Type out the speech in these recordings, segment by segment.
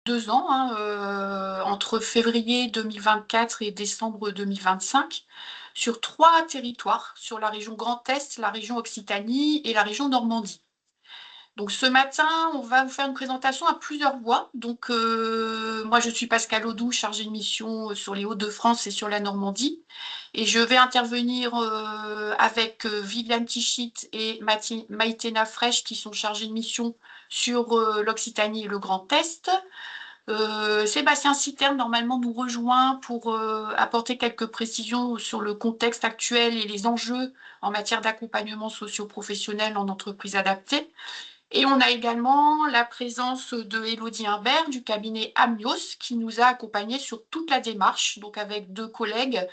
2 ans, hein, entre février 2024 et décembre 2025, sur 3 territoires, sur la région Grand Est, la région Occitanie et la région Normandie. Donc ce matin, on va vous faire une présentation à plusieurs voix. Donc moi, je suis Pascal Audoux, chargée de mission sur les Hauts-de-France et sur la Normandie. Et je vais intervenir avec Viviane Tichit et Maïtena Fresh, qui sont chargées de mission sur l'Occitanie et le Grand Est. Sébastien Citerne, normalement, nous rejoint pour apporter quelques précisions sur le contexte actuel et les enjeux en matière d'accompagnement socio-professionnel en entreprise adaptée. Et on a également la présence de Élodie Imbert du cabinet Amios qui nous a accompagnés sur toute la démarche, donc avec 2 collègues.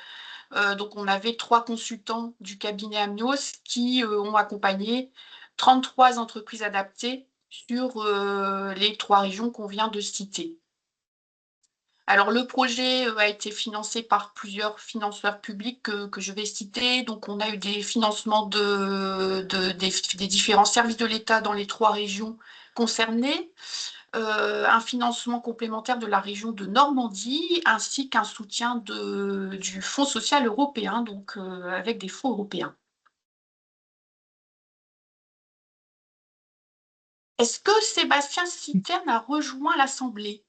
Donc on avait 3 consultants du cabinet Amios qui ont accompagné 33 entreprises adaptées sur les 3 régions qu'on vient de citer. Alors le projet a été financé par plusieurs financeurs publics que je vais citer. Donc on a eu des financements des différents services de l'État dans les 3 régions concernées, un financement complémentaire de la région de Normandie, ainsi qu'un soutien du Fonds social européen, donc avec des fonds européens. Est-ce que Sébastien Citerne a rejoint l'Assemblée?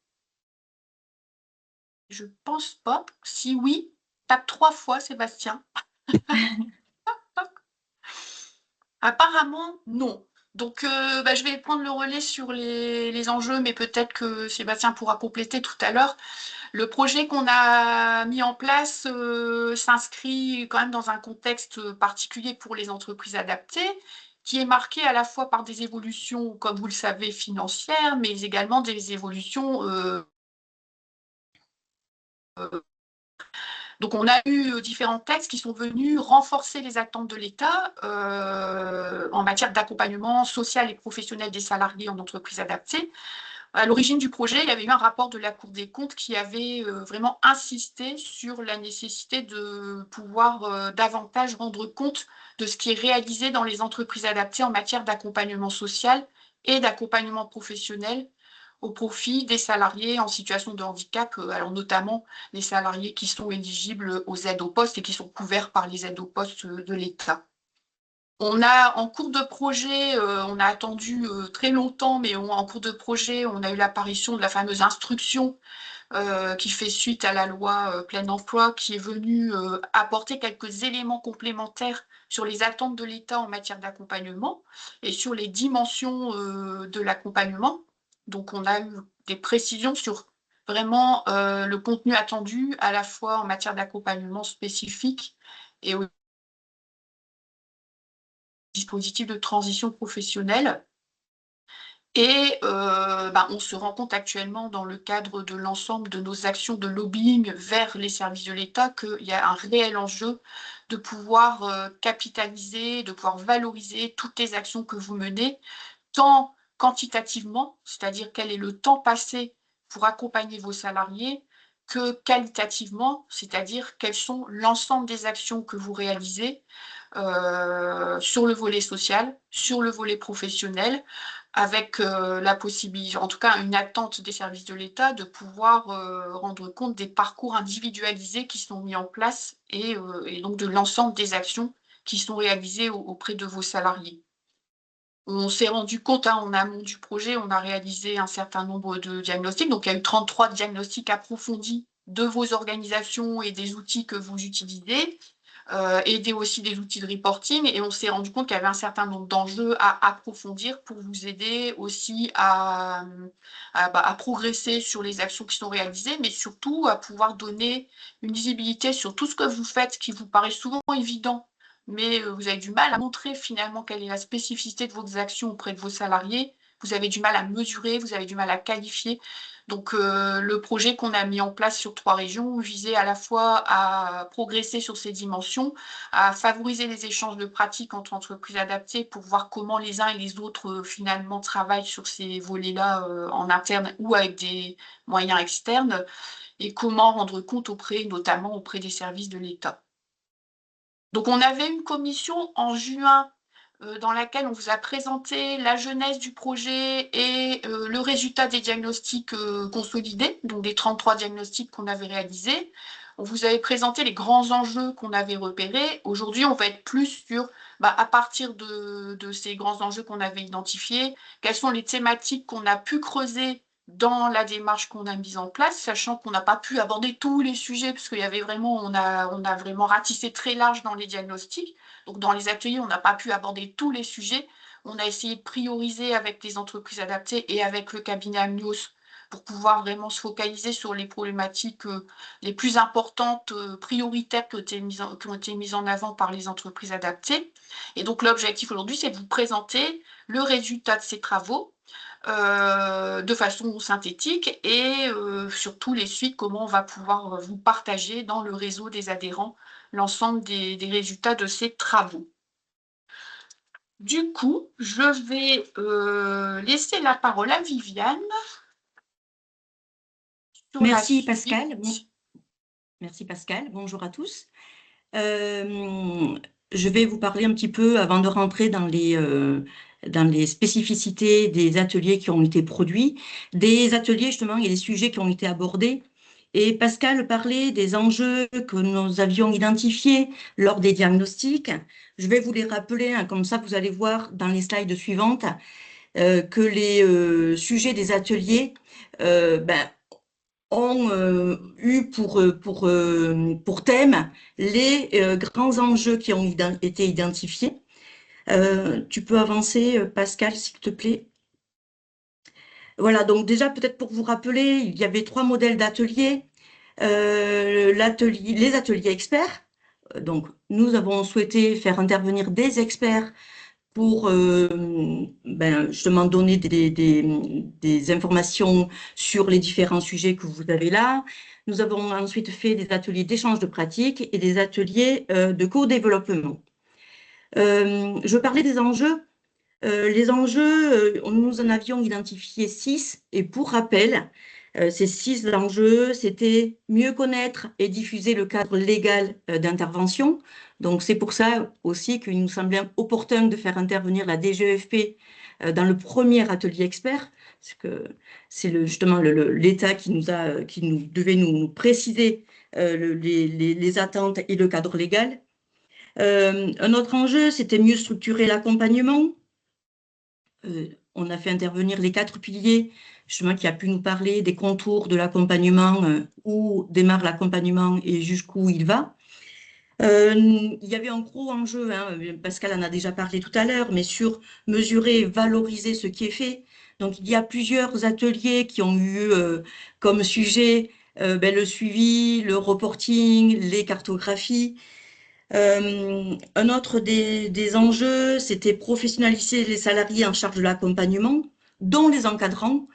Je pense pas. Si oui, tape 3 fois, Sébastien. Apparemment, non. Donc, je vais prendre le relais sur les enjeux, mais peut-être que Sébastien pourra compléter tout à l'heure. Le projet qu'on a mis en place s'inscrit quand même dans un contexte particulier pour les entreprises adaptées, qui est marqué à la fois par des évolutions, comme vous le savez, financières, mais également des évolutions donc, on a eu différents textes qui sont venus renforcer les attentes de l'État en matière d'accompagnement social et professionnel des salariés en entreprise adaptée. À l'origine du projet, il y avait eu un rapport de la Cour des comptes qui avait vraiment insisté sur la nécessité de pouvoir davantage rendre compte de ce qui est réalisé dans les entreprises adaptées en matière d'accompagnement social et d'accompagnement professionnel au profit des salariés en situation de handicap, alors notamment les salariés qui sont éligibles aux aides au poste et qui sont couverts par les aides au poste de l'État. On a en cours de projet, on a attendu très longtemps, mais en cours de projet, on a eu l'apparition de la fameuse instruction qui fait suite à la loi plein emploi, qui est venue apporter quelques éléments complémentaires sur les attentes de l'État en matière d'accompagnement et sur les dimensions de l'accompagnement. Donc, on a eu des précisions sur vraiment le contenu attendu, à la fois en matière d'accompagnement spécifique et au dispositif de transition professionnelle. Et on se rend compte actuellement dans le cadre de l'ensemble de nos actions de lobbying vers les services de l'État qu'il y a un réel enjeu de pouvoir capitaliser, de pouvoir valoriser toutes les actions que vous menez, tant quantitativement, c'est-à-dire quel est le temps passé pour accompagner vos salariés, que qualitativement, c'est-à-dire quelles sont l'ensemble des actions que vous réalisez sur le volet social, sur le volet professionnel, avec la possibilité, en tout cas une attente des services de l'État, de pouvoir rendre compte des parcours individualisés qui sont mis en place et donc de l'ensemble des actions qui sont réalisées auprès de vos salariés. On s'est rendu compte, en amont du projet, on a réalisé un certain nombre de diagnostics. Donc, il y a eu 33 diagnostics approfondis de vos organisations et des outils que vous utilisez, et aussi des outils de reporting. Et on s'est rendu compte qu'il y avait un certain nombre d'enjeux à approfondir pour vous aider aussi à progresser sur les actions qui sont réalisées, mais surtout à pouvoir donner une visibilité sur tout ce que vous faites qui vous paraît souvent évident, mais vous avez du mal à montrer finalement quelle est la spécificité de vos actions auprès de vos salariés. Vous avez du mal à mesurer, vous avez du mal à qualifier. Donc, le projet qu'on a mis en place sur 3 régions visait à la fois à progresser sur ces dimensions, à favoriser les échanges de pratiques entre entreprises adaptées pour voir comment les uns et les autres finalement travaillent sur ces volets-là en interne ou avec des moyens externes, et comment rendre compte notamment auprès des services de l'État. Donc, on avait une commission en juin dans laquelle on vous a présenté la genèse du projet et le résultat des diagnostics consolidés, donc des 33 diagnostics qu'on avait réalisés. On vous avait présenté les grands enjeux qu'on avait repérés. Aujourd'hui, on va être plus sur, à partir de ces grands enjeux qu'on avait identifiés, quelles sont les thématiques qu'on a pu creuser dans la démarche qu'on a mise en place, sachant qu'on n'a pas pu aborder tous les sujets, parce qu'il y avait vraiment, on a vraiment ratissé très large dans les diagnostics. Donc, dans les ateliers, on n'a pas pu aborder tous les sujets. On a essayé de prioriser avec les entreprises adaptées et avec le cabinet Amnios pour pouvoir vraiment se focaliser sur les problématiques les plus importantes, prioritaires qui ont été mises en avant par les entreprises adaptées. Et donc, l'objectif aujourd'hui, c'est de vous présenter le résultat de ces travaux de façon synthétique et surtout les suites, comment on va pouvoir vous partager dans le réseau des adhérents l'ensemble des résultats de ces travaux. Du coup, je vais laisser la parole à Viviane. Merci Pascal. Merci Pascal. Bonjour à tous. Je vais vous parler un petit peu avant de rentrer dans les spécificités des ateliers qui ont été produits, des ateliers justement et des sujets qui ont été abordés. Et Pascal parlait des enjeux que nous avions identifiés lors des diagnostics. Je vais vous les rappeler, hein, comme ça vous allez voir dans les slides suivantes que les sujets des ateliers ont eu pour thème les grands enjeux qui ont été identifiés. Tu peux avancer, Pascal, s'il te plaît. Voilà, donc déjà, peut-être pour vous rappeler, il y avait 3 modèles d'ateliers. Les ateliers experts. Donc, nous avons souhaité faire intervenir des experts pour justement donner des informations sur les différents sujets que vous avez là. Nous avons ensuite fait des ateliers d'échange de pratiques et des ateliers de co-développement. Je parlais des enjeux. Les enjeux, nous en avions identifié 6 et pour rappel, ces 6 enjeux, c'était mieux connaître et diffuser le cadre légal d'intervention. Donc, c'est pour ça aussi qu'il nous semblait opportun de faire intervenir la DGEFP dans le premier atelier expert, parce que c'est justement l'État qui devait nous préciser les attentes et le cadre légal. Un autre enjeu, c'était mieux structurer l'accompagnement. On a fait intervenir les 4 piliers, justement, qui a pu nous parler des contours de l'accompagnement, où démarre l'accompagnement et jusqu'où il va. Il y avait un gros enjeu, hein, Pascal en a déjà parlé tout à l'heure, mais sur mesurer et valoriser ce qui est fait. Donc, il y a plusieurs ateliers qui ont eu comme sujet le suivi, le reporting, les cartographies. Un autre des enjeux, c'était professionnaliser les salariés en charge de l'accompagnement, dont les encadrants.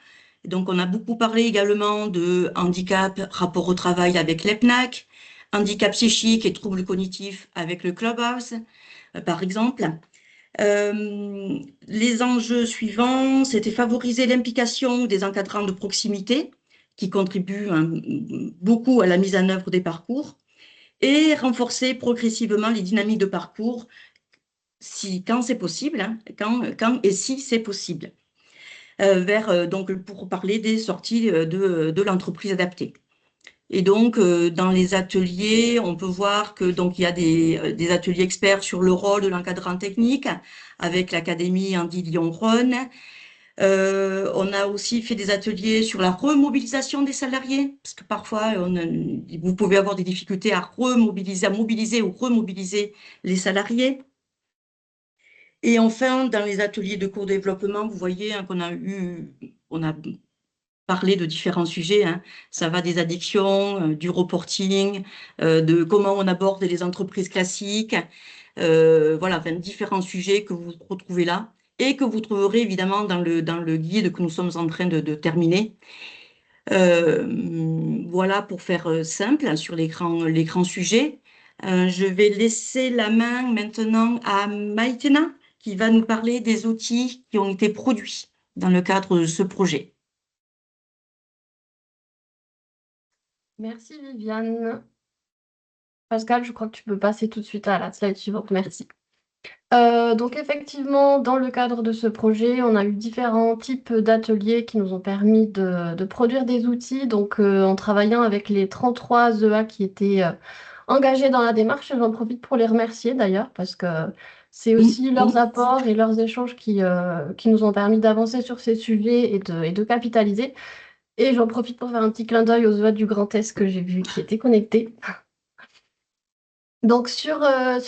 Donc, on a beaucoup parlé également de handicap, rapport au travail avec l'EPNAC, handicap psychique et troubles cognitifs avec le Clubhouse, par exemple. Les enjeux suivants, c'était favoriser l'implication des encadrants de proximité qui contribuent beaucoup à la mise en œuvre des parcours et renforcer progressivement les dynamiques de parcours quand c'est possible, hein, quand et si c'est possible, donc pour parler des sorties de l'entreprise adaptée. Et donc, dans les ateliers, on peut voir que donc il y a des ateliers experts sur le rôle de l'encadrant technique avec l'Académie Andy Lyon-Rhône. On a aussi fait des ateliers sur la remobilisation des salariés, parce que parfois, vous pouvez avoir des difficultés à mobiliser ou remobiliser les salariés. Et enfin, dans les ateliers de co-développement, vous voyez hein, on a parlé de différents sujets. Hein. Ça va des addictions, du reporting, de comment on aborde les entreprises classiques. Voilà, différents sujets que vous retrouvez là et que vous trouverez évidemment dans le guide que nous sommes en train de terminer. Voilà pour faire simple sur les grands sujets. Je vais laisser la main maintenant à Maïtena qui va nous parler des outils qui ont été produits dans le cadre de ce projet. Merci Viviane. Pascal, je crois que tu peux passer tout de suite à la slide suivante. Merci. Donc effectivement, dans le cadre de ce projet, on a eu différents types d'ateliers qui nous ont permis de produire des outils. Donc en travaillant avec les 33 EA qui étaient engagés dans la démarche, et j'en profite pour les remercier d'ailleurs, parce que c'est Mm, aussi leurs mm. apports et leurs échanges qui nous ont permis d'avancer sur ces sujets et de capitaliser. Et j'en profite pour faire un petit clin d'œil aux EA du Grand Est que j'ai vu qui étaient connectés. Donc sur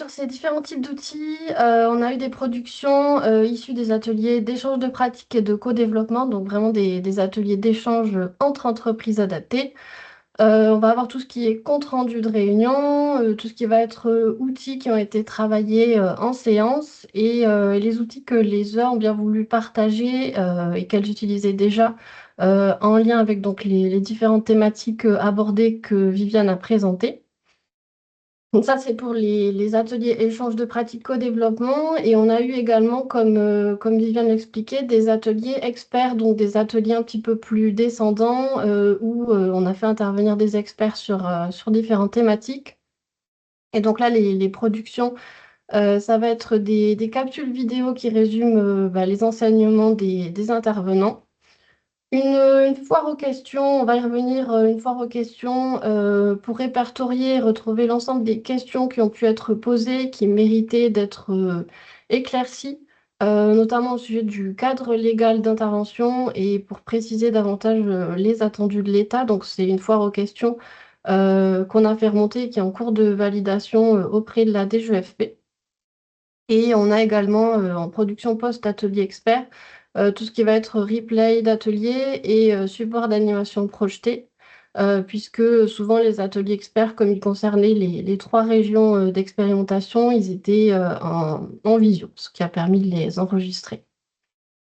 ces différents types d'outils, on a eu des productions issues des ateliers d'échange de pratiques et de co-développement, donc vraiment des ateliers d'échange entre entreprises adaptées. On va avoir tout ce qui est compte-rendu de réunion, tout ce qui va être outils qui ont été travaillés en séance et les outils que les heures ont bien voulu partager et qu'elles utilisaient déjà en lien avec donc, les différentes thématiques abordées que Viviane a présentées. Donc ça, c'est pour les ateliers échange de pratiques co-développement. Et on a eu également, comme Viviane l'expliquait, des ateliers experts, donc des ateliers un petit peu plus descendants, où on a fait intervenir des experts sur différentes thématiques. Et donc là, les productions, ça va être des capsules vidéo qui résument les enseignements des intervenants. Une foire aux questions, on va y revenir, une foire aux questions pour répertorier et retrouver l'ensemble des questions qui ont pu être posées, qui méritaient d'être éclaircies, notamment au sujet du cadre légal d'intervention et pour préciser davantage les attendus de l'État. Donc c'est une foire aux questions qu'on a fait remonter et qui est en cours de validation auprès de la DGFP. Et on a également en production post-atelier expert tout ce qui va être replay d'atelier et support d'animation projetée, puisque souvent les ateliers experts, comme ils concernaient les trois régions d'expérimentation, ils étaient en visio, ce qui a permis de les enregistrer.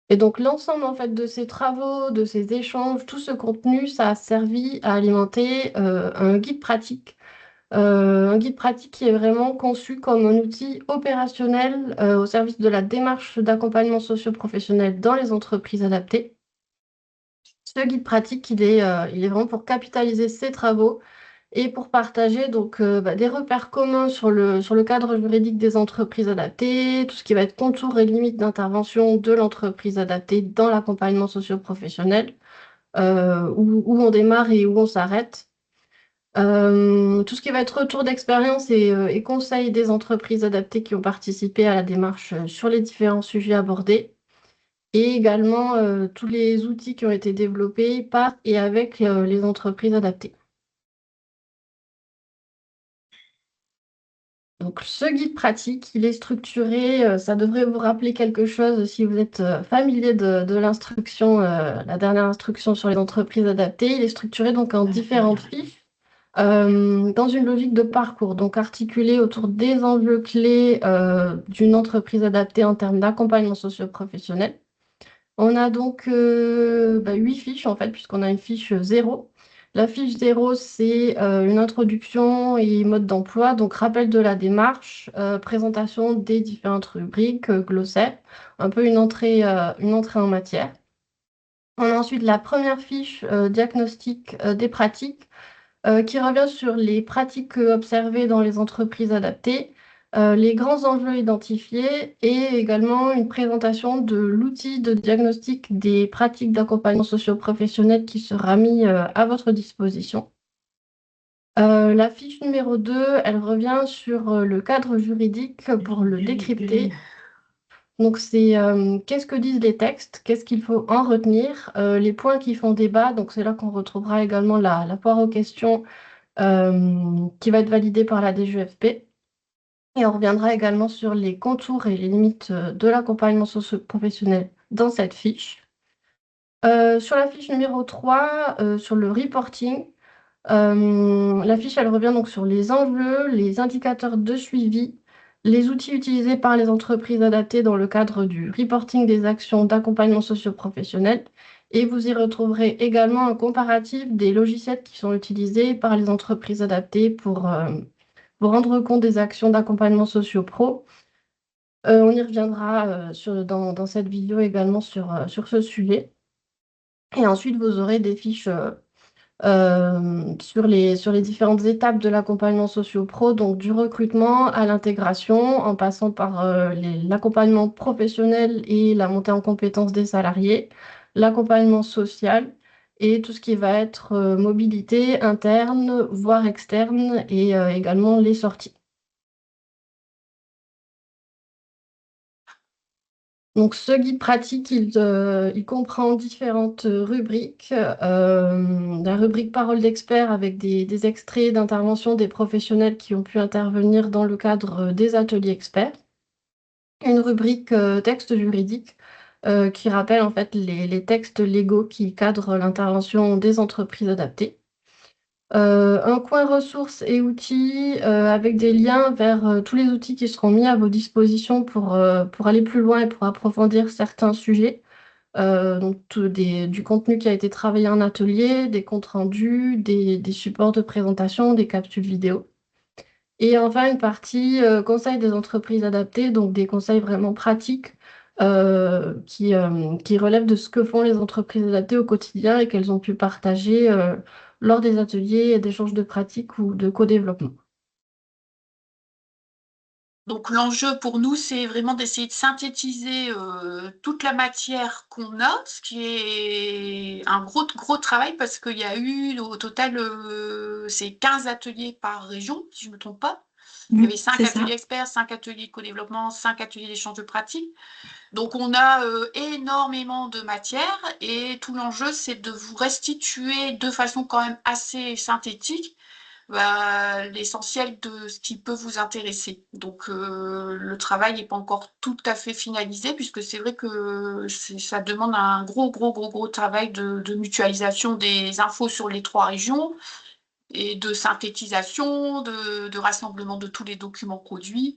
Et donc l'ensemble en fait de ces travaux, de ces échanges, tout ce contenu, ça a servi à alimenter un guide pratique qui est vraiment conçu comme un outil opérationnel au service de la démarche d'accompagnement socio-professionnel dans les entreprises adaptées. Ce guide pratique, il est vraiment pour capitaliser ces travaux et pour partager donc, des repères communs sur le cadre juridique des entreprises adaptées, tout ce qui va être contours et limites d'intervention de l'entreprise adaptée dans l'accompagnement socio-professionnel, où on démarre et où on s'arrête. Tout ce qui va être retour d'expérience et conseils des entreprises adaptées qui ont participé à la démarche sur les différents sujets abordés, et également tous les outils qui ont été développés par et avec les entreprises adaptées. Donc, ce guide pratique, il est structuré, ça devrait vous rappeler quelque chose si vous êtes familier de l'instruction, la dernière instruction sur les entreprises adaptées. Il est structuré donc en différentes fiches. Dans une logique de parcours, donc articulée autour des enjeux clés d'une entreprise adaptée en termes d'accompagnement socio-professionnel. On a donc 8 fiches en fait, puisqu'on a une fiche 0. La fiche 0, c'est une introduction et mode d'emploi, donc rappel de la démarche, présentation des différentes rubriques, glossaire, un peu une entrée en matière. On a ensuite la première fiche, diagnostic des pratiques qui revient sur les pratiques observées dans les entreprises adaptées, les grands enjeux identifiés et également une présentation de l'outil de diagnostic des pratiques d'accompagnement socio-professionnel qui sera mis à votre disposition. La fiche numéro 2, elle revient sur le cadre juridique pour le décrypter. Donc, c'est qu'est-ce que disent les textes, qu'est-ce qu'il faut en retenir, les points qui font débat. Donc, c'est là qu'on retrouvera également la poire aux questions qui va être validé par la DGFP. Et on reviendra également sur les contours et les limites de l'accompagnement socio-professionnel dans cette fiche. Sur la fiche numéro 3, sur le reporting, la fiche, elle revient donc sur les enjeux, les indicateurs de suivi, les outils utilisés par les entreprises adaptées dans le cadre du reporting des actions d'accompagnement socio-professionnel. Et vous y retrouverez également un comparatif des logiciels qui sont utilisés par les entreprises adaptées pour rendre compte des actions d'accompagnement socio-pro. On y reviendra dans cette vidéo également sur ce sujet. Et ensuite, vous aurez des fiches sur les différentes étapes de l'accompagnement socio-pro, donc du recrutement à l'intégration, en passant par l'accompagnement professionnel et la montée en compétences des salariés, l'accompagnement social et tout ce qui va être mobilité interne, voire externe, et également les sorties. Donc, ce guide pratique, il comprend différentes rubriques. La rubrique parole d'expert avec des extraits d'intervention des professionnels qui ont pu intervenir dans le cadre des ateliers experts. Une rubrique texte juridique qui rappelle en fait les textes légaux qui cadrent l'intervention des entreprises adaptées. Un coin ressources et outils avec des liens vers tous les outils qui seront mis à vos dispositions pour aller plus loin et pour approfondir certains sujets. Donc du contenu qui a été travaillé en atelier, des comptes rendus, des supports de présentation, des capsules vidéo. Et enfin, une partie conseils des entreprises adaptées, donc des conseils vraiment pratiques qui relèvent de ce que font les entreprises adaptées au quotidien et qu'elles ont pu partager lors des ateliers et d'échanges de pratiques ou de co-développement. Donc l'enjeu pour nous, c'est vraiment d'essayer de synthétiser toute la matière qu'on a, ce qui est un gros, gros travail parce qu'il y a eu au total, c'est 15 ateliers par région, si je ne me trompe pas. Il y avait 5 c'est ateliers ça. experts, 5 ateliers de co-développement, 5 ateliers d'échange de pratiques. Donc on a énormément de matière et tout l'enjeu, c'est de vous restituer de façon quand même assez synthétique l'essentiel de ce qui peut vous intéresser. Donc le travail n'est pas encore tout à fait finalisé puisque c'est vrai que ça demande un gros travail de mutualisation des infos sur les 3 régions et de synthétisation, de rassemblement de tous les documents produits.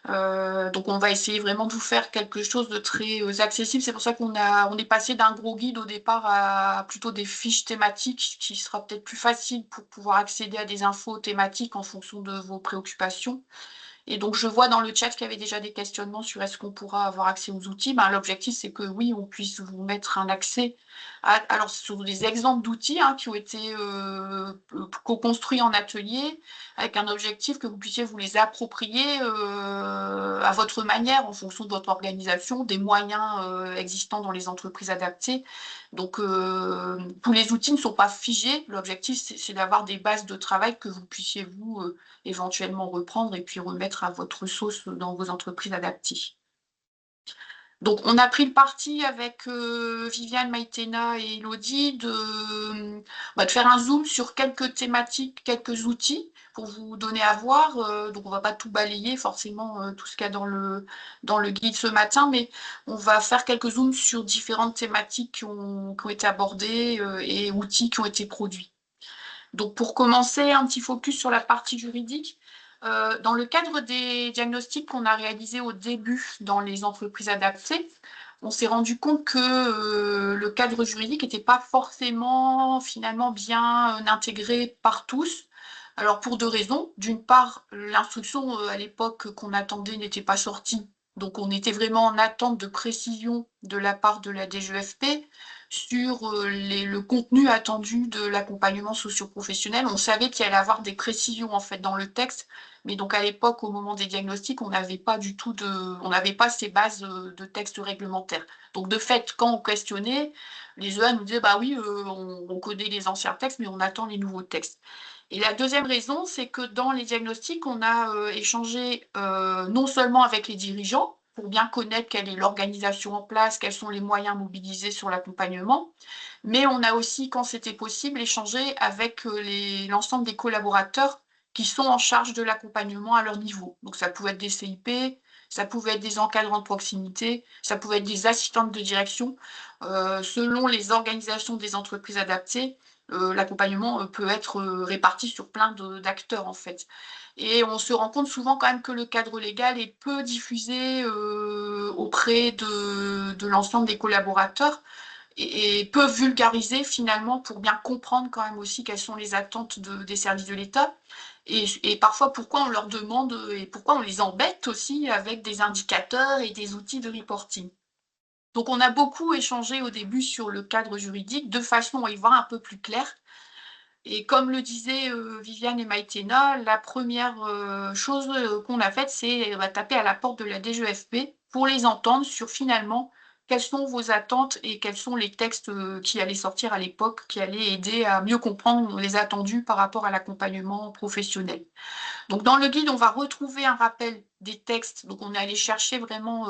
Donc on va essayer vraiment de vous faire quelque chose de très accessible. C'est pour ça on est passé d'un gros guide au départ à plutôt des fiches thématiques qui sera peut-être plus facile pour pouvoir accéder à des infos thématiques en fonction de vos préoccupations. Et donc, je vois dans le chat qu'il y avait déjà des questionnements sur est-ce qu'on pourra avoir accès aux outils. Ben, l'objectif, c'est que oui, on puisse vous mettre un accès alors sur des exemples d'outils qui ont été co-construits en atelier, avec un objectif que vous puissiez vous les approprier à votre manière, en fonction de votre organisation, des moyens existants dans les entreprises adaptées. Donc, tous les outils ne sont pas figés. L'objectif, c'est d'avoir des bases de travail que vous puissiez vous éventuellement reprendre et puis remettre à votre sauce dans vos entreprises adaptées. Donc, on a pris le parti avec Viviane, Maïtena et Elodie de faire un zoom sur quelques thématiques, quelques outils pour vous donner à voir. Donc, on ne va pas tout balayer forcément tout ce qu'il y a dans le guide ce matin, mais on va faire quelques zooms sur différentes thématiques qui ont été abordées et outils qui ont été produits. Donc, pour commencer, un petit focus sur la partie juridique. Dans le cadre des diagnostics qu'on a réalisés au début dans les entreprises adaptées, on s'est rendu compte que le cadre juridique n'était pas forcément finalement bien intégré par tous. Alors pour 2 raisons. D'une part, l'instruction à l'époque qu'on attendait n'était pas sortie. Donc on était vraiment en attente de précision de la part de la DGEFP sur le contenu attendu de l'accompagnement socio-professionnel. On savait qu'il y allait avoir des précisions en fait dans le texte, mais donc à l'époque, au moment des diagnostics, on n'avait pas ces bases de textes réglementaires. Donc de fait, quand on questionnait, les EA nous disaient bah oui, on connaît les anciens textes, mais on attend les nouveaux textes. Et la deuxième raison, c'est que dans les diagnostics, on a échangé non seulement avec les dirigeants, pour bien connaître quelle est l'organisation en place, quels sont les moyens mobilisés sur l'accompagnement. Mais on a aussi, quand c'était possible, échangé avec l'ensemble des collaborateurs qui sont en charge de l'accompagnement à leur niveau. Donc ça pouvait être des CIP, ça pouvait être des encadrants de proximité, ça pouvait être des assistantes de direction. Selon les organisations des entreprises adaptées, l'accompagnement peut être réparti sur plein d'acteurs en fait. Et on se rend compte souvent quand même que le cadre légal est peu diffusé auprès de l'ensemble des collaborateurs et peu vulgarisé finalement pour bien comprendre quand même aussi quelles sont les attentes des services de l'État et parfois pourquoi on leur demande et pourquoi on les embête aussi avec des indicateurs et des outils de reporting. Donc on a beaucoup échangé au début sur le cadre juridique de façon à y voir un peu plus clair. Et comme le disaient Viviane et Maïtena, la première chose qu'on a faite, c'est taper à la porte de la DGEFP pour les entendre sur finalement quelles sont vos attentes et quels sont les textes qui allaient sortir à l'époque, qui allaient aider à mieux comprendre les attendus par rapport à l'accompagnement professionnel. Donc dans le guide, on va retrouver un rappel des textes. Donc on est allé chercher vraiment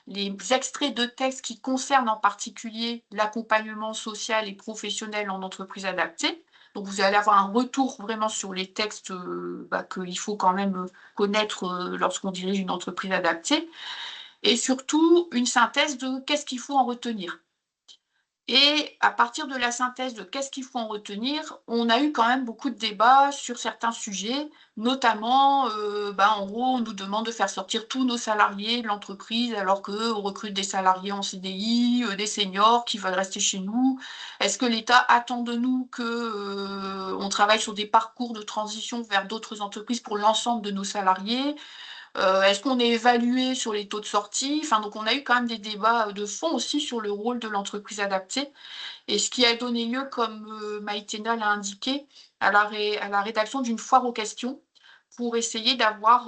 les extraits de textes qui concernent en particulier l'accompagnement social et professionnel en entreprise adaptée. Donc vous allez avoir un retour vraiment sur les textes qu'il faut quand même connaître lorsqu'on dirige une entreprise adaptée. Et surtout, une synthèse de qu'est-ce qu'il faut en retenir. Et à partir de la synthèse de qu'est-ce qu'il faut en retenir, on a eu quand même beaucoup de débats sur certains sujets, notamment, en gros, on nous demande de faire sortir tous nos salariés de l'entreprise alors qu'on recrute des salariés en CDI, des seniors qui veulent rester chez nous. Est-ce que l'État attend de nous qu'on travaille sur des parcours de transition vers d'autres entreprises pour l'ensemble de nos salariés? Est-ce qu'on est évalué sur les taux de sortie? Enfin, donc on a eu quand même des débats de fond aussi sur le rôle de l'entreprise adaptée. Et ce qui a donné lieu, comme Maïtena l'a indiqué, à la rédaction d'une foire aux questions pour essayer d'avoir,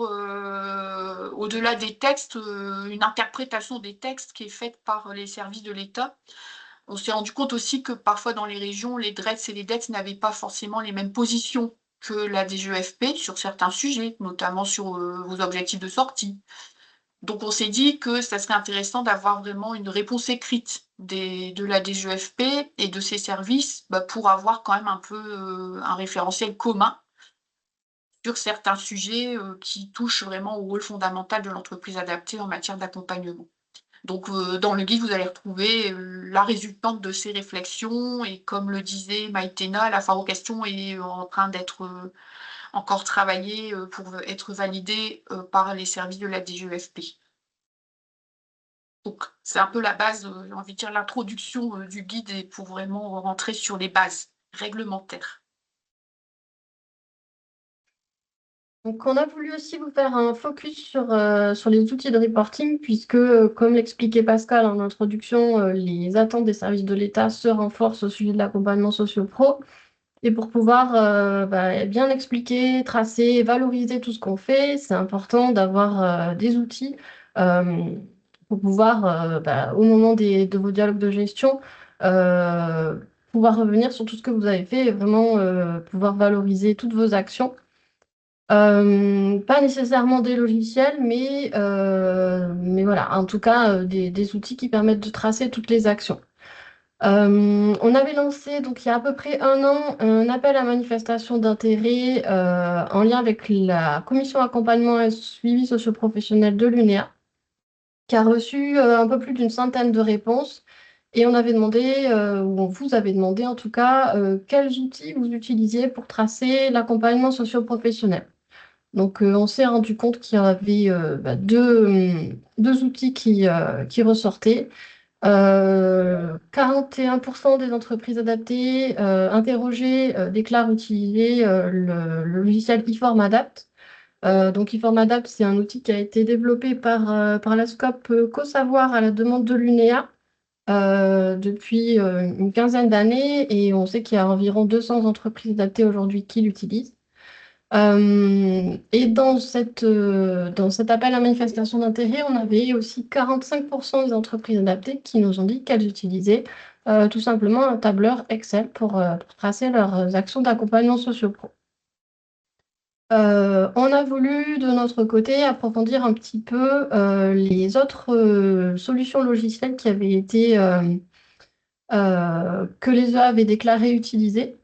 au-delà des textes, une interprétation des textes qui est faite par les services de l'État. On s'est rendu compte aussi que parfois dans les régions, les DRETS et les DETS n'avaient pas forcément les mêmes positions que la DGEFP sur certains sujets, notamment sur vos objectifs de sortie. Donc on s'est dit que ça serait intéressant d'avoir vraiment une réponse écrite de la DGEFP et de ses services pour avoir quand même un peu un référentiel commun sur certains sujets qui touchent vraiment au rôle fondamental de l'entreprise adaptée en matière d'accompagnement. Donc, dans le guide, vous allez retrouver la résultante de ces réflexions. Et comme le disait Maïtena, la foire aux questions est en train d'être encore travaillée pour être validée par les services de la DGEFP. Donc, c'est un peu la base, j'ai envie de dire, l'introduction du guide et pour vraiment rentrer sur les bases réglementaires. Donc, on a voulu aussi vous faire un focus sur les outils de reporting, puisque, comme l'expliquait Pascal en introduction, les attentes des services de l'État se renforcent au sujet de l'accompagnement socio-pro. Et pour pouvoir bien expliquer, tracer, valoriser tout ce qu'on fait, c'est important d'avoir des outils euh, pour pouvoir, au moment de vos dialogues de gestion, euh, pouvoir revenir sur tout ce que vous avez fait et vraiment pouvoir valoriser toutes vos actions. Pas nécessairement des logiciels, mais voilà, en tout cas des outils qui permettent de tracer toutes les actions. On avait lancé, donc il y a à peu près un an, un appel à manifestation d'intérêt en lien avec la commission accompagnement et suivi socio-professionnel de l'UNEA, qui a reçu un peu plus d'une centaine de réponses. Et on avait demandé, ou on vous avait demandé en tout cas, quels outils vous utilisiez pour tracer l'accompagnement socio-professionnel. Donc, on s'est rendu compte qu'il y avait deux outils qui ressortaient. 41% des entreprises adaptées interrogées déclarent utiliser le logiciel eFormAdapt. Donc, eFormAdapt, c'est un outil qui a été développé par la SCOP CoSavoir à la demande de l'UNEA depuis une quinzaine d'années et on sait qu'il y a environ 200 entreprises adaptées aujourd'hui qui l'utilisent. Et dans cet appel à manifestation d'intérêt, on avait aussi 45% des entreprises adaptées qui nous ont dit qu'elles utilisaient tout simplement un tableur Excel pour tracer leurs actions d'accompagnement socio-pro. On a voulu, de notre côté, approfondir un petit peu les autres solutions logicielles qui avaient été que les EA avaient déclaré utiliser.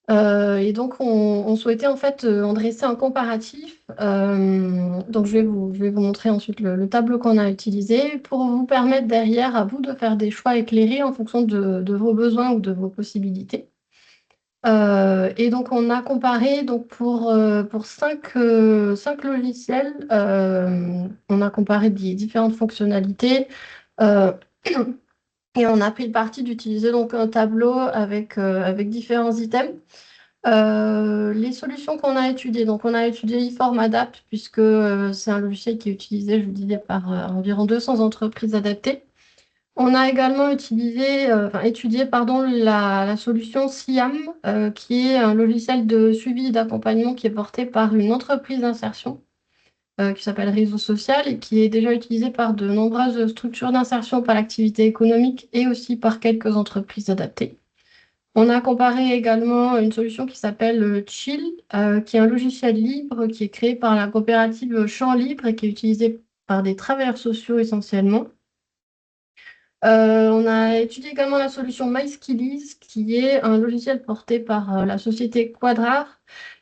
Et donc, on souhaitait en fait en dresser un comparatif. Donc, je vais vous montrer ensuite le tableau qu'on a utilisé pour vous permettre derrière à vous de faire des choix éclairés en fonction de vos besoins ou de vos possibilités. Et donc, on a comparé donc, pour cinq logiciels, on a comparé des différentes fonctionnalités. euh, Et on a pris le parti d'utiliser donc un tableau avec différents items. Les solutions qu'on a étudiées, donc on a étudié eFormAdapt puisque c'est un logiciel qui est utilisé, je vous disais, par environ 200 entreprises adaptées. On a également étudié pardon, la solution SIAM, qui est un logiciel de suivi et d'accompagnement qui est porté par une entreprise d'insertion qui s'appelle Réseau Social et qui est déjà utilisé par de nombreuses structures d'insertion par l'activité économique et aussi par quelques entreprises adaptées. On a comparé également une solution qui s'appelle Chill, qui est un logiciel libre qui est créé par la coopérative Champ Libre et qui est utilisé par des travailleurs sociaux essentiellement. On a étudié également la solution MySkillies, qui est un logiciel porté par la société Quadrar,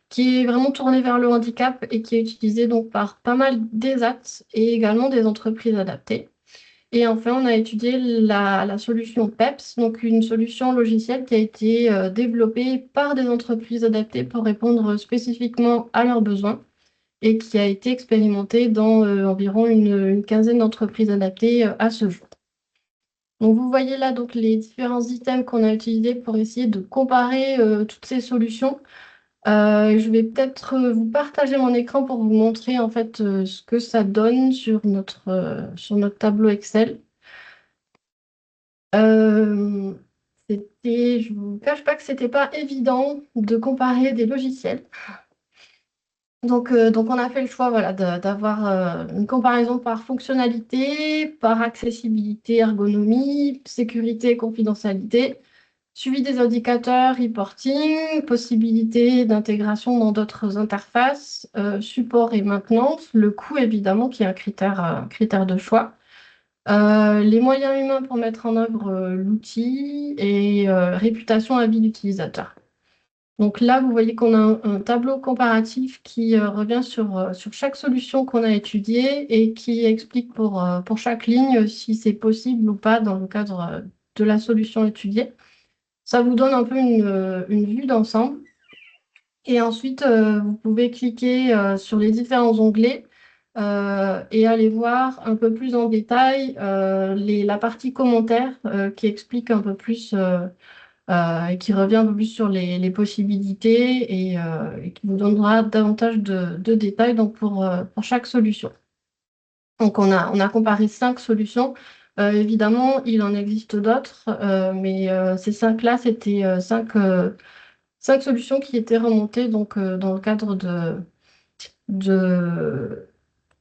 qui est vraiment tourné vers le handicap et qui est utilisé donc par pas mal d'ESAT et également des entreprises adaptées. Et enfin, on a étudié la solution PEPS, donc une solution logicielle qui a été développée par des entreprises adaptées pour répondre spécifiquement à leurs besoins et qui a été expérimentée dans environ une quinzaine d'entreprises adaptées à ce jour. Donc vous voyez là donc les différents items qu'on a utilisés pour essayer de comparer toutes ces solutions. Je vais peut-être vous partager mon écran pour vous montrer en fait ce que ça donne sur notre tableau Excel. Je ne vous cache pas que c'était pas évident de comparer des logiciels. Donc on a fait le choix voilà, d'avoir une comparaison par fonctionnalité, par accessibilité, ergonomie, sécurité, confidentialité, suivi des indicateurs, reporting, possibilité d'intégration dans d'autres interfaces, support et maintenance, le coût évidemment qui est un critère de choix, les moyens humains pour mettre en œuvre l'outil et réputation à vie d'utilisateur. Donc là, vous voyez qu'on a un tableau comparatif qui revient sur chaque solution qu'on a étudiée et qui explique pour chaque ligne si c'est possible ou pas dans le cadre de la solution étudiée. Ça vous donne un peu une vue d'ensemble. Et ensuite, vous pouvez cliquer sur les différents onglets et aller voir un peu plus en détail la partie commentaires qui explique un peu plus et qui revient un peu plus sur les possibilités et qui vous donnera davantage de détails donc pour chaque solution. Donc on a comparé 5 solutions. Évidemment, il en existe d'autres, mais ces 5-là, c'était 5 solutions qui étaient remontées donc, dans le cadre de,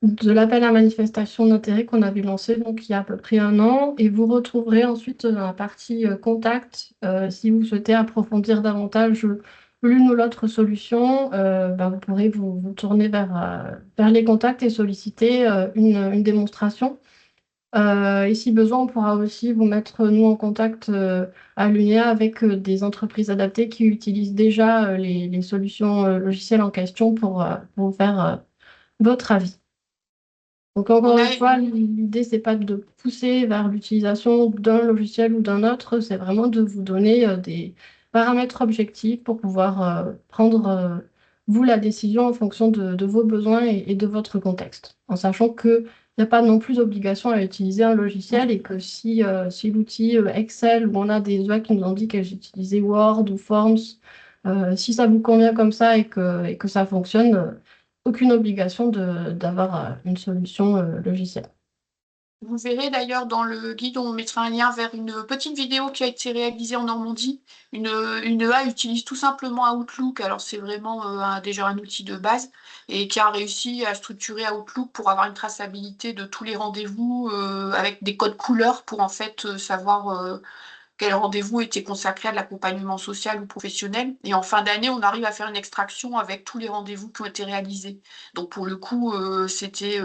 de l'appel à manifestation d'intérêt qu'on avait lancé donc, il y a à peu près un an. Et vous retrouverez ensuite dans la partie contact, si vous souhaitez approfondir davantage l'une ou l'autre solution, vous pourrez vous tourner vers les contacts et solliciter une démonstration. Et si besoin, on pourra aussi vous mettre, nous, en contact à l'UNEA avec des entreprises adaptées qui utilisent déjà les solutions logicielles en question pour vous faire votre avis. Donc, encore une fois, l'idée, c'est pas de pousser vers l'utilisation d'un logiciel ou d'un autre, c'est vraiment de vous donner des paramètres objectifs pour pouvoir prendre, vous, la décision en fonction de vos besoins et de votre contexte, en sachant qu'il n'y a pas non plus d'obligation à utiliser un logiciel et que si l'outil Excel, où on a des UI qui nous ont dit qu'elles utilisaient Word ou Forms, si ça vous convient comme ça et que ça fonctionne, aucune obligation d'avoir une solution logicielle. Vous verrez d'ailleurs dans le guide, on mettra un lien vers une petite vidéo qui a été réalisée en Normandie. Une EA utilise tout simplement Outlook, alors c'est vraiment déjà un outil de base, et qui a réussi à structurer Outlook pour avoir une traçabilité de tous les rendez-vous avec des codes couleurs pour en fait savoir quel rendez-vous était consacré à de l'accompagnement social ou professionnel. Et en fin d'année, on arrive à faire une extraction avec tous les rendez-vous qui ont été réalisés. Donc pour le coup, c'était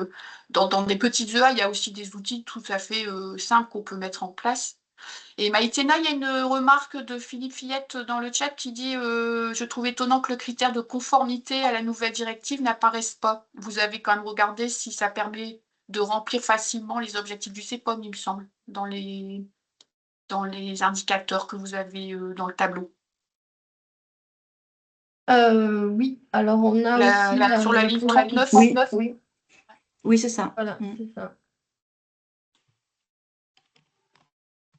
dans des petites EA, il y a aussi des outils tout à fait simples qu'on peut mettre en place. Et Maïtena, il y a une remarque de Philippe Fillette dans le chat qui dit je trouve étonnant que le critère de conformité à la nouvelle directive n'apparaisse pas. Vous avez quand même regardé si ça permet de remplir facilement les objectifs du CEPOM, il me semble, dans les indicateurs que vous avez dans le tableau. Oui, alors on a aussi sur la ligne 39. Oui, c'est ça. Voilà, c'est ça.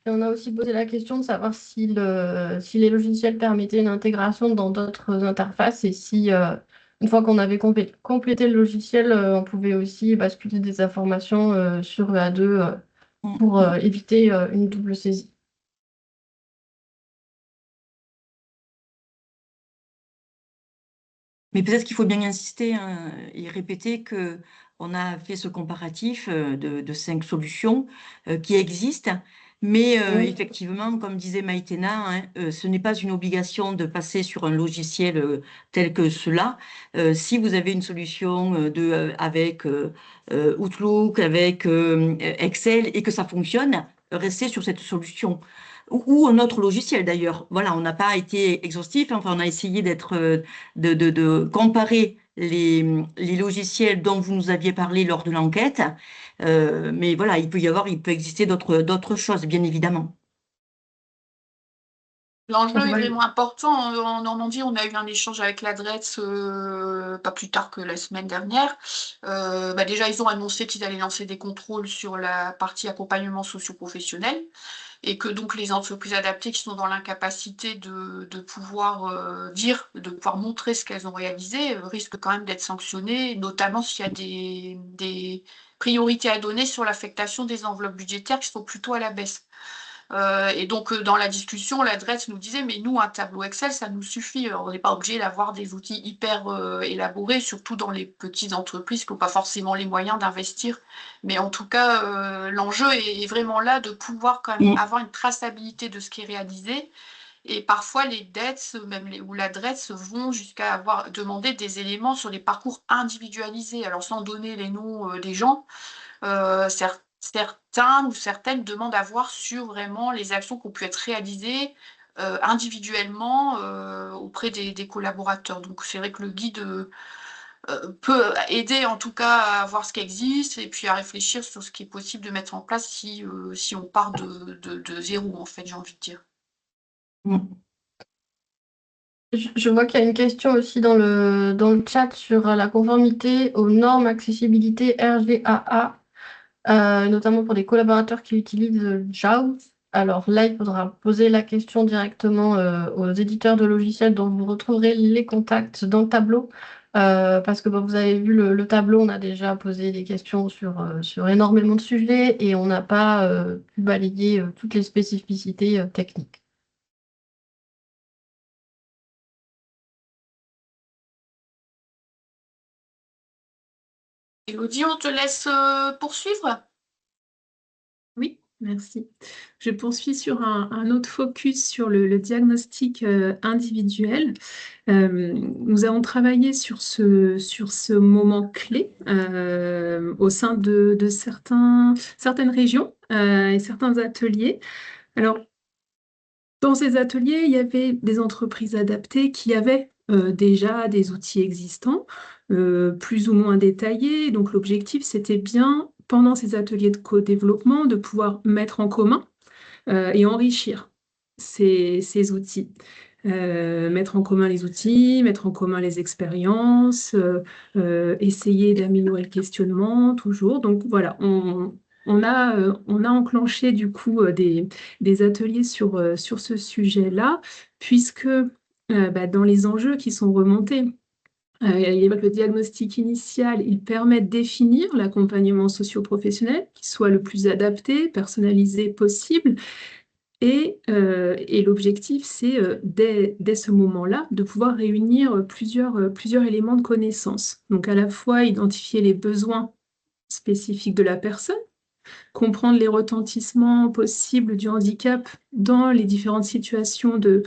Et on a aussi posé la question de savoir si les logiciels permettaient une intégration dans d'autres interfaces et si, une fois qu'on avait complété le logiciel, on pouvait aussi basculer des informations sur EA2 pour éviter une double saisie. Mais peut-être qu'il faut bien insister hein, et répéter que on a fait ce comparatif de 5 solutions qui existent, mais effectivement, comme disait Maïtena, hein, ce n'est pas une obligation de passer sur un logiciel tel que cela. Si vous avez une solution avec Outlook, avec Excel et que ça fonctionne, restez sur cette solution. Ou un autre logiciel d'ailleurs. Voilà, on n'a pas été exhaustif, enfin, on a essayé de comparer les logiciels dont vous nous aviez parlé lors de l'enquête. Mais voilà, il peut exister d'autres choses, bien évidemment. L'enjeu est Ouais. vraiment important. En Normandie, on a eu un échange avec l'adresse pas plus tard que la semaine dernière. Déjà, ils ont annoncé qu'ils allaient lancer des contrôles sur la partie accompagnement socio-professionnel et que donc les entreprises adaptées qui sont dans l'incapacité de pouvoir de pouvoir montrer ce qu'elles ont réalisé, risquent quand même d'être sanctionnées, notamment s'il y a des priorités à donner sur l'affectation des enveloppes budgétaires qui sont plutôt à la baisse. Et donc, dans la discussion, l'adresse nous disait, mais nous, un tableau Excel, ça nous suffit. Alors, on n'est pas obligé d'avoir des outils hyper élaborés, surtout dans les petites entreprises qui n'ont pas forcément les moyens d'investir. Mais en tout cas, l'enjeu est vraiment là de pouvoir quand même avoir une traçabilité de ce qui est réalisé. Et parfois, les dettes, ou l'adresse, vont jusqu'à avoir demandé des éléments sur les parcours individualisés. Alors, sans donner les noms des gens, certains ou certaines demandent à voir sur vraiment les actions qui ont pu être réalisées individuellement auprès des collaborateurs. Donc c'est vrai que le guide peut aider en tout cas à voir ce qui existe et puis à réfléchir sur ce qui est possible de mettre en place si on part de zéro, en fait, j'ai envie de dire. Je vois qu'il y a une question aussi dans le chat sur la conformité aux normes accessibilité RGAA, notamment pour les collaborateurs qui utilisent JAWS. Alors là, il faudra poser la question directement aux éditeurs de logiciels dont vous retrouverez les contacts dans le tableau. Parce que vous avez vu le tableau, on a déjà posé des questions sur énormément de sujets et on n'a pas pu balayer toutes les spécificités techniques. Élodie, on te laisse poursuivre? Oui, merci. Je poursuis sur un autre focus sur le diagnostic individuel. Nous avons travaillé sur ce moment clé au sein de certaines régions et certains ateliers. Alors, dans ces ateliers, il y avait des entreprises adaptées qui avaient déjà des outils existants, plus ou moins détaillés. Donc l'objectif, c'était bien, pendant ces ateliers de co-développement, de pouvoir mettre en commun et enrichir ces outils. Mettre en commun les outils, mettre en commun les expériences, essayer d'améliorer le questionnement, toujours. Donc voilà, on a enclenché du coup des ateliers sur ce sujet-là, puisque dans les enjeux qui sont remontés, le diagnostic initial, il permet de définir l'accompagnement socio-professionnel qui soit le plus adapté, personnalisé possible. Et l'objectif, c'est dès ce moment-là de pouvoir réunir plusieurs éléments de connaissance. Donc à la fois identifier les besoins spécifiques de la personne, comprendre les retentissements possibles du handicap dans les différentes situations de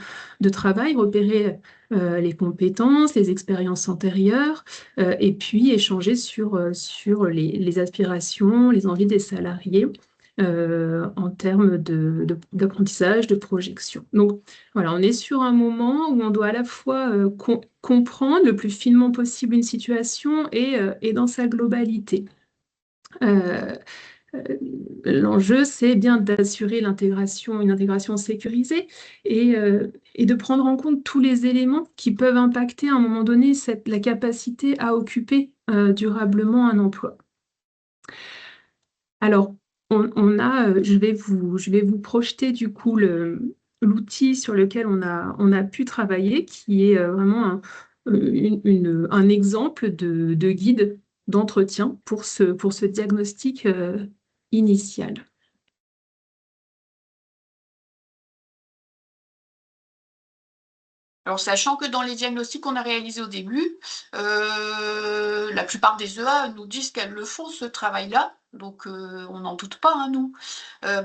travail, repérer les compétences, les expériences antérieures, et puis échanger sur les aspirations, les envies des salariés en termes d'apprentissage, de projection. Donc voilà, on est sur un moment où on doit à la fois comprendre le plus finement possible une situation et dans sa globalité. L'enjeu, c'est bien d'assurer une intégration sécurisée et de prendre en compte tous les éléments qui peuvent impacter à un moment donné la capacité à occuper durablement un emploi. Alors, je vais vous projeter du coup l'outil sur lequel on a pu travailler, qui est vraiment un exemple de guide d'entretien pour ce diagnostic initial. Alors, sachant que dans les diagnostics qu'on a réalisés au début, la plupart des EA nous disent qu'elles le font, ce travail-là, donc on n'en doute pas, hein, nous.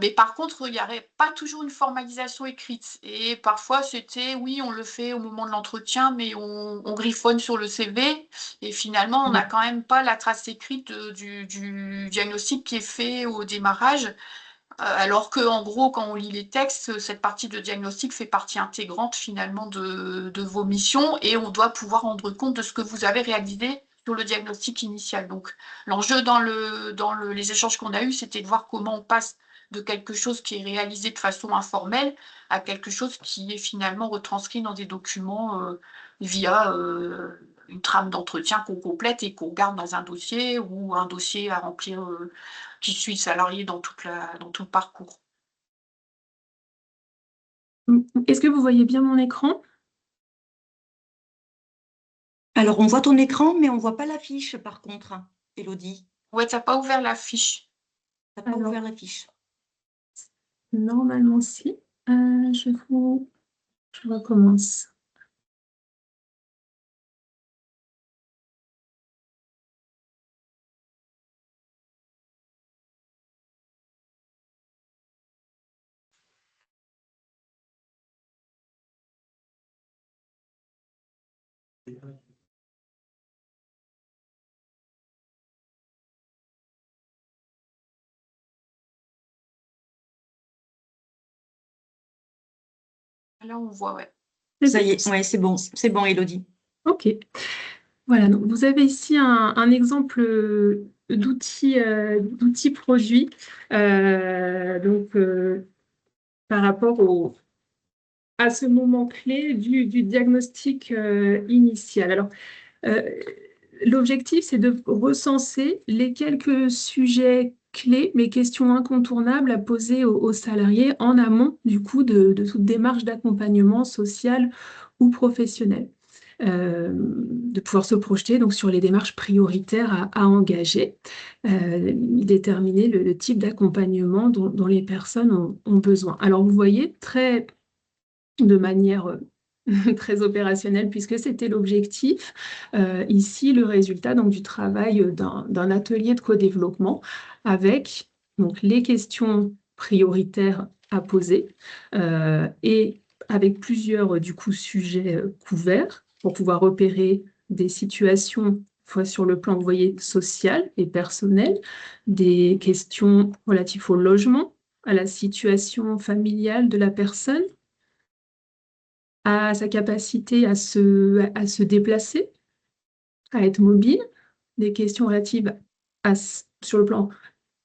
Mais par contre, il n'y avait pas toujours une formalisation écrite. Et parfois, c'était, oui, on le fait au moment de l'entretien, mais on griffonne sur le CV. Et finalement, on n'a quand même pas la trace écrite du diagnostic qui est fait au démarrage. Alors que, en gros, quand on lit les textes, cette partie de diagnostic fait partie intégrante finalement de vos missions et on doit pouvoir rendre compte de ce que vous avez réalisé sur le diagnostic initial. Donc, l'enjeu les échanges qu'on a eus, c'était de voir comment on passe de quelque chose qui est réalisé de façon informelle à quelque chose qui est finalement retranscrit dans des documents via une trame d'entretien qu'on complète et qu'on garde dans un dossier ou un dossier à remplir qui suit le salarié dans tout le parcours. Est-ce que vous voyez bien mon écran? Alors, on voit ton écran, mais on ne voit pas la fiche, par contre, Élodie. Ouais, tu n'as pas ouvert la fiche. Tu n'as pas Alors, ouvert la fiche. normalement, si. Je recommence. Là, on voit, ouais. Ça y est, ouais, c'est bon, Élodie. Ok. Voilà, donc vous avez ici un exemple d'outil produit par rapport à ce moment clé du diagnostic initial. Alors, euh, l'objectif, c'est de recenser les quelques sujets clés, mais questions incontournables à poser aux salariés en amont du coup de toute démarche d'accompagnement social ou professionnel. De pouvoir se projeter donc, sur les démarches prioritaires à engager, déterminer le type d'accompagnement dont les personnes ont besoin. Alors vous voyez, de manière très opérationnelle, puisque c'était l'objectif, ici le résultat donc, du travail d'un atelier de co-développement avec donc, les questions prioritaires à poser et avec plusieurs du coup, sujets couverts pour pouvoir repérer des situations soit sur le plan, vous voyez, social et personnel, des questions relatives au logement, à la situation familiale de la personne, à sa capacité à se déplacer, à être mobile, des questions relatives sur le plan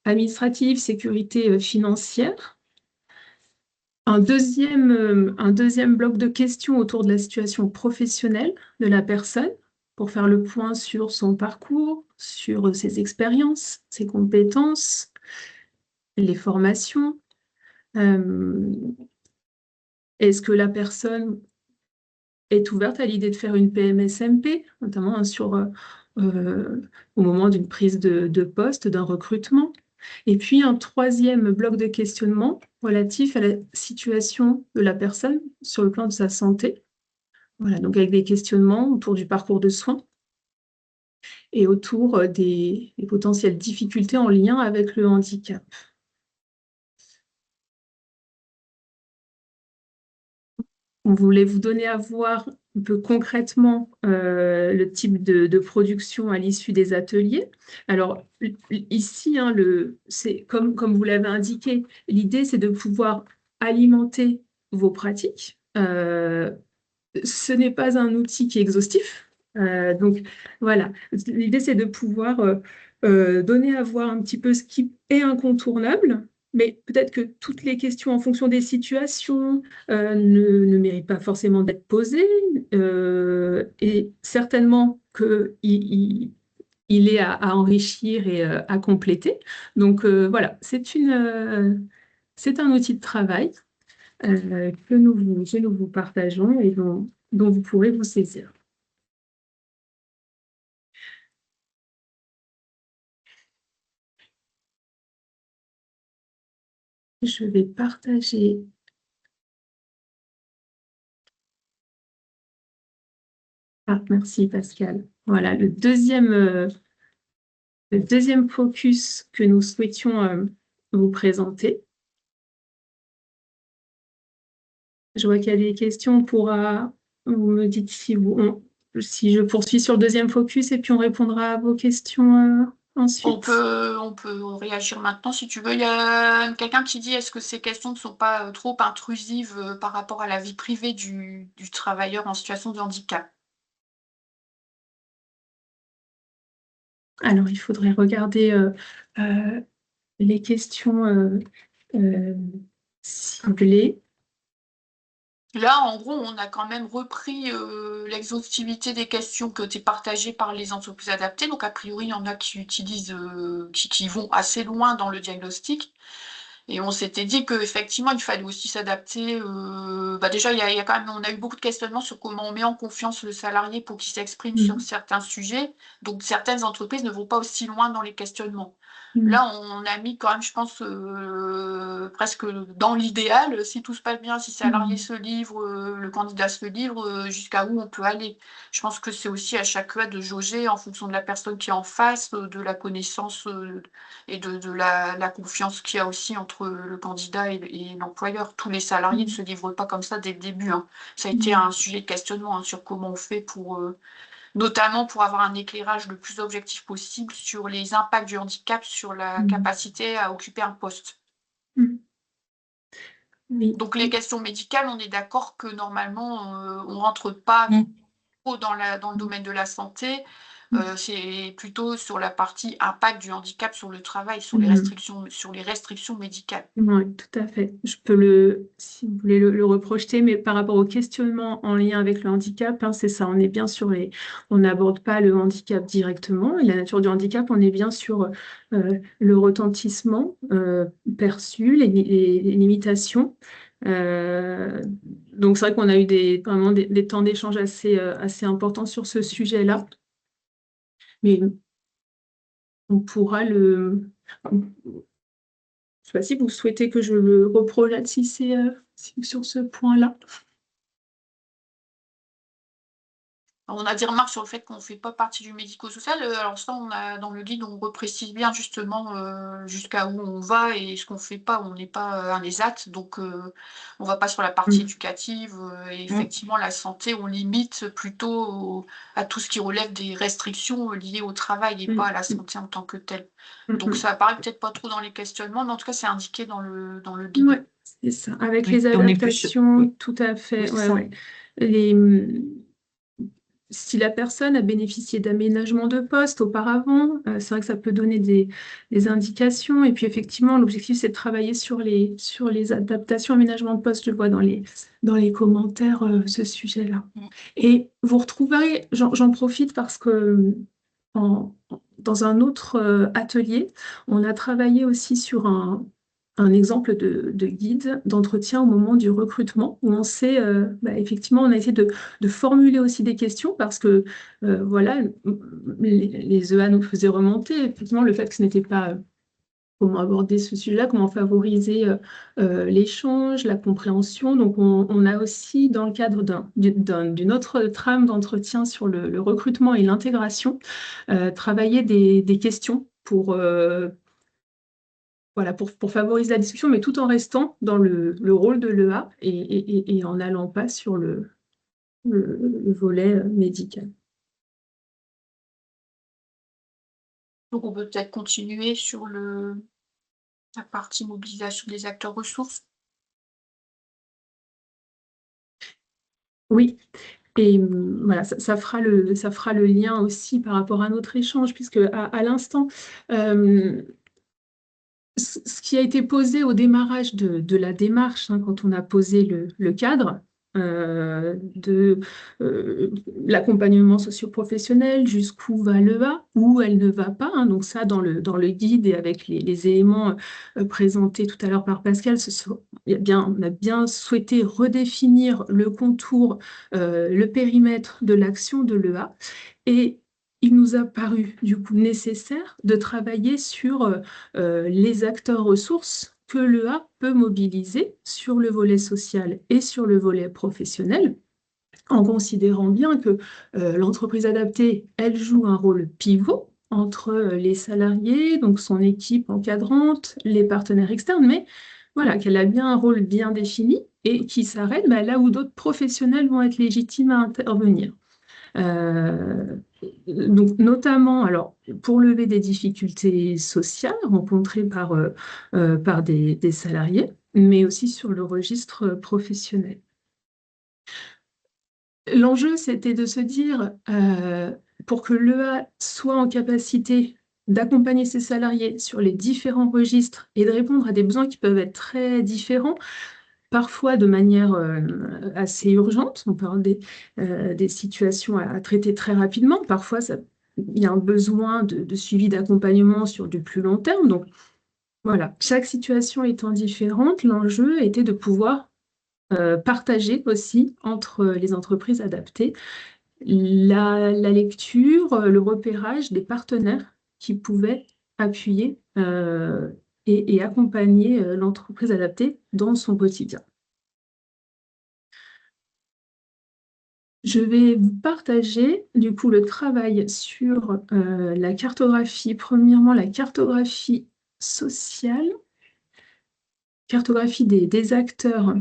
administratif, sécurité financière. Un deuxième bloc de questions autour de la situation professionnelle de la personne pour faire le point sur son parcours, sur ses expériences, ses compétences, les formations. Est-ce que la personne est ouverte à l'idée de faire une PMSMP, notamment au moment d'une prise de poste, d'un recrutement. Et puis un troisième bloc de questionnement relatif à la situation de la personne sur le plan de sa santé. Voilà, donc avec des questionnements autour du parcours de soins et autour des potentielles difficultés en lien avec le handicap. On voulait vous donner à voir un peu concrètement le type de production à l'issue des ateliers. Alors ici, hein, c'est comme vous l'avez indiqué, l'idée c'est de pouvoir alimenter vos pratiques. Ce n'est pas un outil qui est exhaustif. Donc voilà, l'idée c'est de pouvoir donner à voir un petit peu ce qui est incontournable, mais peut-être que toutes les questions en fonction des situations ne méritent pas forcément d'être posées, et certainement qu'il est à enrichir et à compléter. Donc voilà, c'est un outil de travail que nous vous partageons et dont vous pourrez vous saisir. Je vais partager Ah, merci Pascal. Voilà, le deuxième focus que nous souhaitions vous présenter. Je vois qu'il y a des questions. Vous me dites si je poursuis sur le deuxième focus et puis on répondra à vos questions ensuite. On peut réagir maintenant si tu veux. Il y a quelqu'un qui dit est-ce que ces questions ne sont pas trop intrusives par rapport à la vie privée du travailleur en situation de handicap? Alors, il faudrait regarder les questions ciblées. Là, en gros, on a quand même repris l'exhaustivité des questions qui ont été partagées par les entreprises adaptées. Donc, a priori, il y en a qui utilisent, qui vont assez loin dans le diagnostic. Et on s'était dit qu'effectivement, il fallait aussi s'adapter. Déjà, il y a quand même, on a eu beaucoup de questionnements sur comment on met en confiance le salarié pour qu'il s'exprime sur certains sujets. Donc, certaines entreprises ne vont pas aussi loin dans les questionnements. Là, on a mis quand même, je pense, presque dans l'idéal, si tout se passe bien, si le salarié se livre, le candidat se livre, jusqu'à où on peut aller. Je pense que c'est aussi à chaque fois de jauger en fonction de la personne qui est en face, de la connaissance et de la confiance qu'il y a aussi entre le candidat et l'employeur. Tous les salariés ne se livrent pas comme ça dès le début, hein. Ça a été un sujet de questionnement sur comment on fait pour, notamment pour avoir un éclairage le plus objectif possible sur les impacts du handicap sur la capacité à occuper un poste. Oui. Donc les questions médicales, on est d'accord que normalement, on ne rentre pas trop dans le domaine de la santé. C'est plutôt sur la partie impact du handicap sur le travail, sur les restrictions médicales. Oui, tout à fait. Je peux si vous voulez le reprojeter, mais par rapport au questionnement en lien avec le handicap, c'est ça, on est bien on n'aborde pas le handicap directement, et la nature du handicap, on est bien sur le retentissement perçu, les limitations. Donc c'est vrai qu'on a eu vraiment des temps d'échange assez importants sur ce sujet-là. Mais on pourra je ne sais pas si vous souhaitez que je le reprojette si c'est sur ce point-là. On a des remarques sur le fait qu'on ne fait pas partie du médico-social. Alors ça, dans le guide, on reprécise bien justement jusqu'à où on va et ce qu'on ne fait pas. On n'est pas un ESAT, donc on ne va pas sur la partie éducative. Et effectivement, la santé, on limite plutôt à tout ce qui relève des restrictions liées au travail et pas à la santé en tant que telle. Donc ça apparaît peut-être pas trop dans les questionnements, mais en tout cas, c'est indiqué dans le guide. Oui, c'est ça. Avec les adaptations, tout à fait. Si la personne a bénéficié d'aménagement de poste auparavant, c'est vrai que ça peut donner des indications. Et puis effectivement, l'objectif, c'est de travailler sur les adaptations, aménagement de poste. Je vois dans les commentaires ce sujet-là. Et vous retrouverez, j'en profite parce que dans un autre atelier, on a travaillé aussi sur un exemple de guide d'entretien au moment du recrutement, où effectivement, on a essayé de formuler aussi des questions parce que voilà, les EA nous faisaient remonter effectivement le fait que ce n'était pas comment aborder ce sujet-là, comment favoriser l'échange, la compréhension. Donc, on a aussi, dans le cadre d'une autre trame d'entretien sur le recrutement et l'intégration, travaillé des questions pour favoriser la discussion, mais tout en restant dans le rôle de l'EA et en n'allant pas sur le volet médical. Donc, on peut peut-être continuer sur la partie mobilisation des acteurs ressources. Oui, et voilà, ça fera le lien aussi par rapport à notre échange, puisque à l'instant, ce qui a été posé au démarrage de la démarche, quand on a posé le cadre de l'accompagnement socio-professionnel, jusqu'où va l'EA, où elle ne va pas. Donc ça, dans le guide et avec les éléments présentés tout à l'heure par Pascal, on a bien souhaité redéfinir le contour, le périmètre de l'action de l'EA. Et il nous a paru du coup nécessaire de travailler sur les acteurs ressources que l'EA peut mobiliser sur le volet social et sur le volet professionnel. en considérant bien que l'entreprise adaptée, elle joue un rôle pivot entre les salariés, donc son équipe encadrante, les partenaires externes, mais voilà, qu'elle a bien un rôle bien défini et qui s'arrête là où d'autres professionnels vont être légitimes à intervenir. Euh, donc, notamment, alors, pour lever des difficultés sociales rencontrées par des salariés, mais aussi sur le registre professionnel. L'enjeu, c'était de se dire, pour que l'EA soit en capacité d'accompagner ses salariés sur les différents registres et de répondre à des besoins qui peuvent être très différents, parfois de manière assez urgente. On parle des situations à traiter très rapidement. Parfois, il y a un besoin de suivi d'accompagnement sur du plus long terme. Donc, voilà, chaque situation étant différente, l'enjeu était de pouvoir partager aussi entre les entreprises adaptées la lecture, le repérage des partenaires qui pouvaient appuyer et accompagner l'entreprise adaptée dans son quotidien. Je vais vous partager du coup le travail sur la cartographie. Premièrement, la cartographie sociale, cartographie des acteurs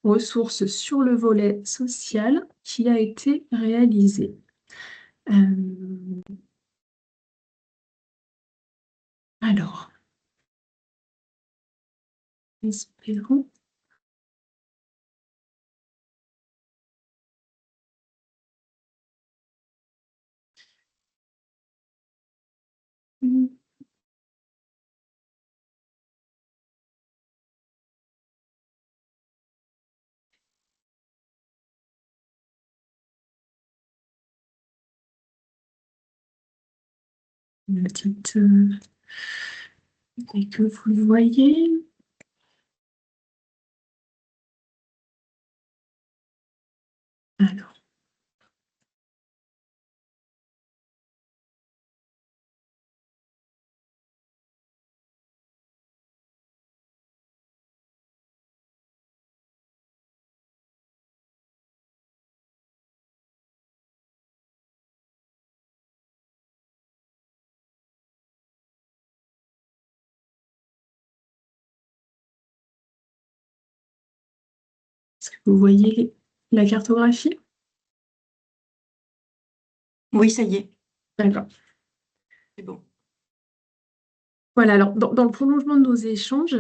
ressources sur le volet social qui a été réalisée. Alors, espérons. Une petite et que vous le voyez. Alors, est-ce que vous voyez la cartographie? Oui, ça y est, D'accord. c'est bon. Voilà, alors dans le prolongement de nos échanges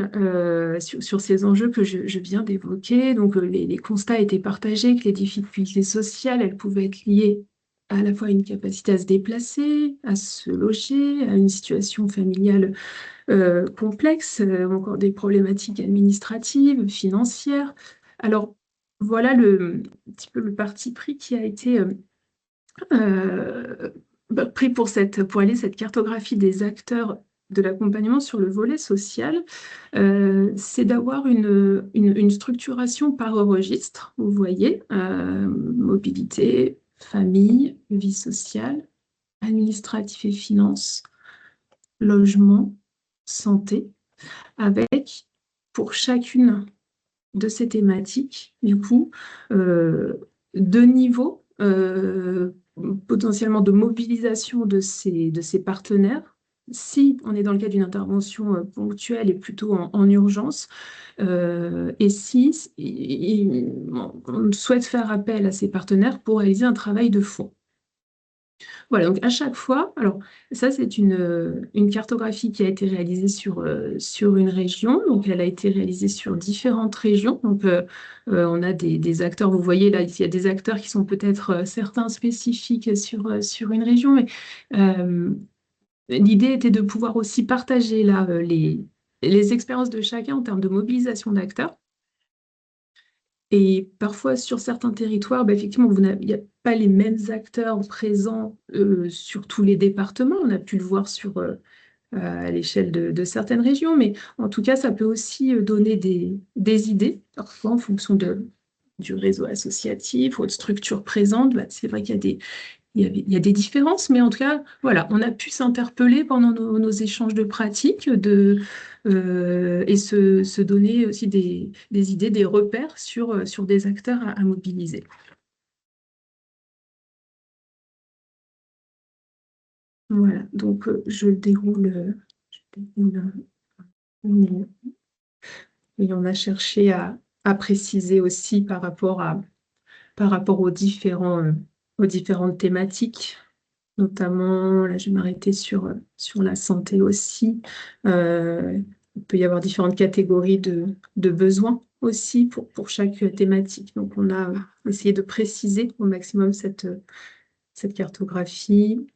sur ces enjeux que je viens d'évoquer, donc les constats étaient partagés que les difficultés sociales, elles pouvaient être liées à la fois à une capacité à se déplacer, à se loger, à une situation familiale complexe, encore des problématiques administratives, financières. Alors voilà un petit peu le parti pris qui a été euh, pris pour aller cette cartographie des acteurs de l'accompagnement sur le volet social, c'est d'avoir une structuration par registre, vous voyez, mobilité, famille, vie sociale, administratif et finances, logement, santé, avec pour chacune de ces thématiques, du coup, deux niveaux potentiellement de mobilisation de ces partenaires. Si on est dans le cas d'une intervention ponctuelle et plutôt en urgence, et si on souhaite faire appel à ces partenaires pour réaliser un travail de fond. Voilà, donc à chaque fois, alors ça c'est une cartographie qui a été réalisée sur une région, donc elle a été réalisée sur différentes régions, donc on a des acteurs, vous voyez là, il y a des acteurs qui sont peut-être certains spécifiques sur une région, mais l'idée était de pouvoir aussi partager là les expériences de chacun en termes de mobilisation d'acteurs. Et parfois, sur certains territoires, effectivement, il n'y a pas les mêmes acteurs présents sur tous les départements. On a pu le voir à l'échelle de certaines régions, mais en tout cas, ça peut aussi donner des idées, parfois en fonction du réseau associatif ou de structures présentes. C'est vrai qu'il y a il y a des différences, mais en tout cas, voilà, on a pu s'interpeller pendant nos échanges de pratiques et se donner aussi des idées, des repères sur des acteurs à mobiliser. Voilà, donc je déroule, euh, et on a cherché à préciser aussi par rapport aux différentes thématiques, notamment, là je vais m'arrêter sur la santé aussi. Il peut y avoir différentes catégories de besoins aussi pour chaque thématique. Donc on a essayé de préciser au maximum cette cartographie,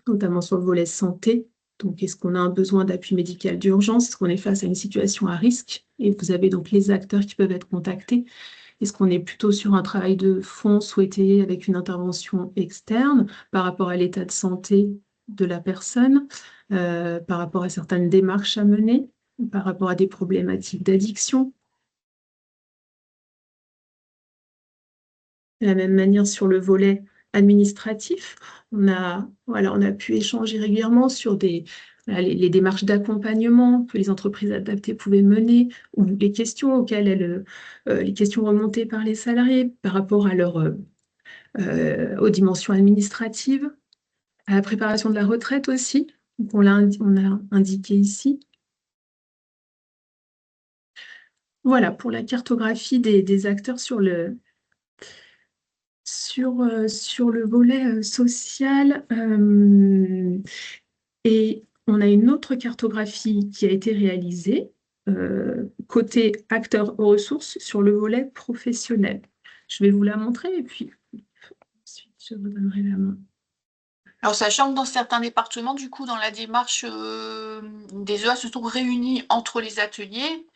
notamment sur le volet santé. Donc, est-ce qu'on a un besoin d'appui médical d'urgence? Est-ce qu'on est face à une situation à risque? Et vous avez donc les acteurs qui peuvent être contactés. Est-ce qu'on est plutôt sur un travail de fond souhaité avec une intervention externe par rapport à l'état de santé de la personne, par rapport à certaines démarches à mener, par rapport à des problématiques d'addiction? De la même manière, sur le volet administratif, voilà, on a pu échanger régulièrement sur voilà, les démarches d'accompagnement que les entreprises adaptées pouvaient mener, ou les questions les questions remontées par les salariés par rapport à aux dimensions administratives, à la préparation de la retraite aussi. Donc on a indiqué ici. Voilà, pour la cartographie des acteurs sur le volet social, et on a une autre cartographie qui a été réalisée côté acteurs aux ressources sur le volet professionnel. Je vais vous la montrer et puis ensuite je vous donnerai la main. Alors, sachant que dans certains départements, du coup, dans la démarche, des EA se sont réunis entre les ateliers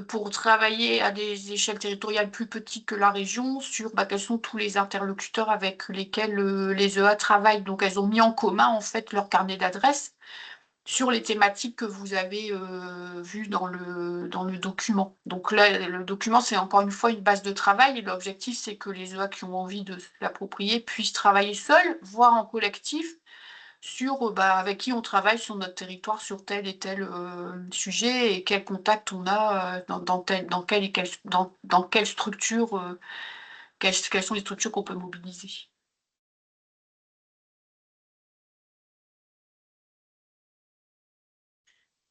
pour travailler à des échelles territoriales plus petites que la région sur quels sont tous les interlocuteurs avec lesquels les EA travaillent. Donc, elles ont mis en commun, en fait, leur carnet d'adresses sur les thématiques que vous avez vues dans le document. Donc là, le document, c'est encore une fois une base de travail et l'objectif, c'est que les EA qui ont envie de l'approprier puissent travailler seuls, voire en collectif, sur avec qui on travaille sur notre territoire sur tel et tel sujet et quel contact on a dans quelle structure, quelles sont les structures qu'on peut mobiliser.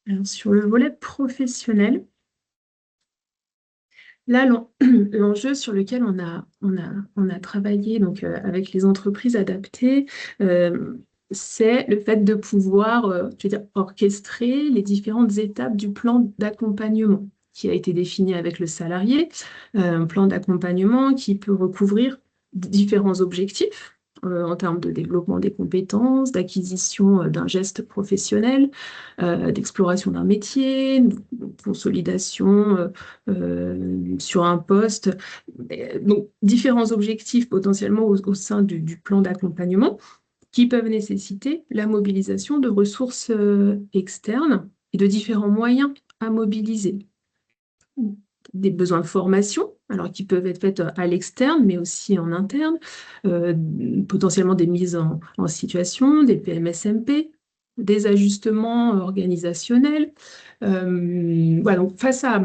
Alors, sur le volet professionnel, là, l'enjeu sur lequel on a travaillé donc, avec les entreprises adaptées, c'est le fait de pouvoir je veux dire, orchestrer les différentes étapes du plan d'accompagnement qui a été défini avec le salarié, un plan d'accompagnement qui peut recouvrir différents objectifs en termes de développement des compétences, d'acquisition d'un geste professionnel, d'exploration d'un métier, de consolidation sur un poste. Donc, différents objectifs potentiellement au sein du plan d'accompagnement qui peuvent nécessiter la mobilisation de ressources externes et de différents moyens à mobiliser. Des besoins de formation, alors qui peuvent être faits à l'externe, mais aussi en interne, potentiellement des mises en situation, des PMSMP, des ajustements organisationnels. Voilà, donc face à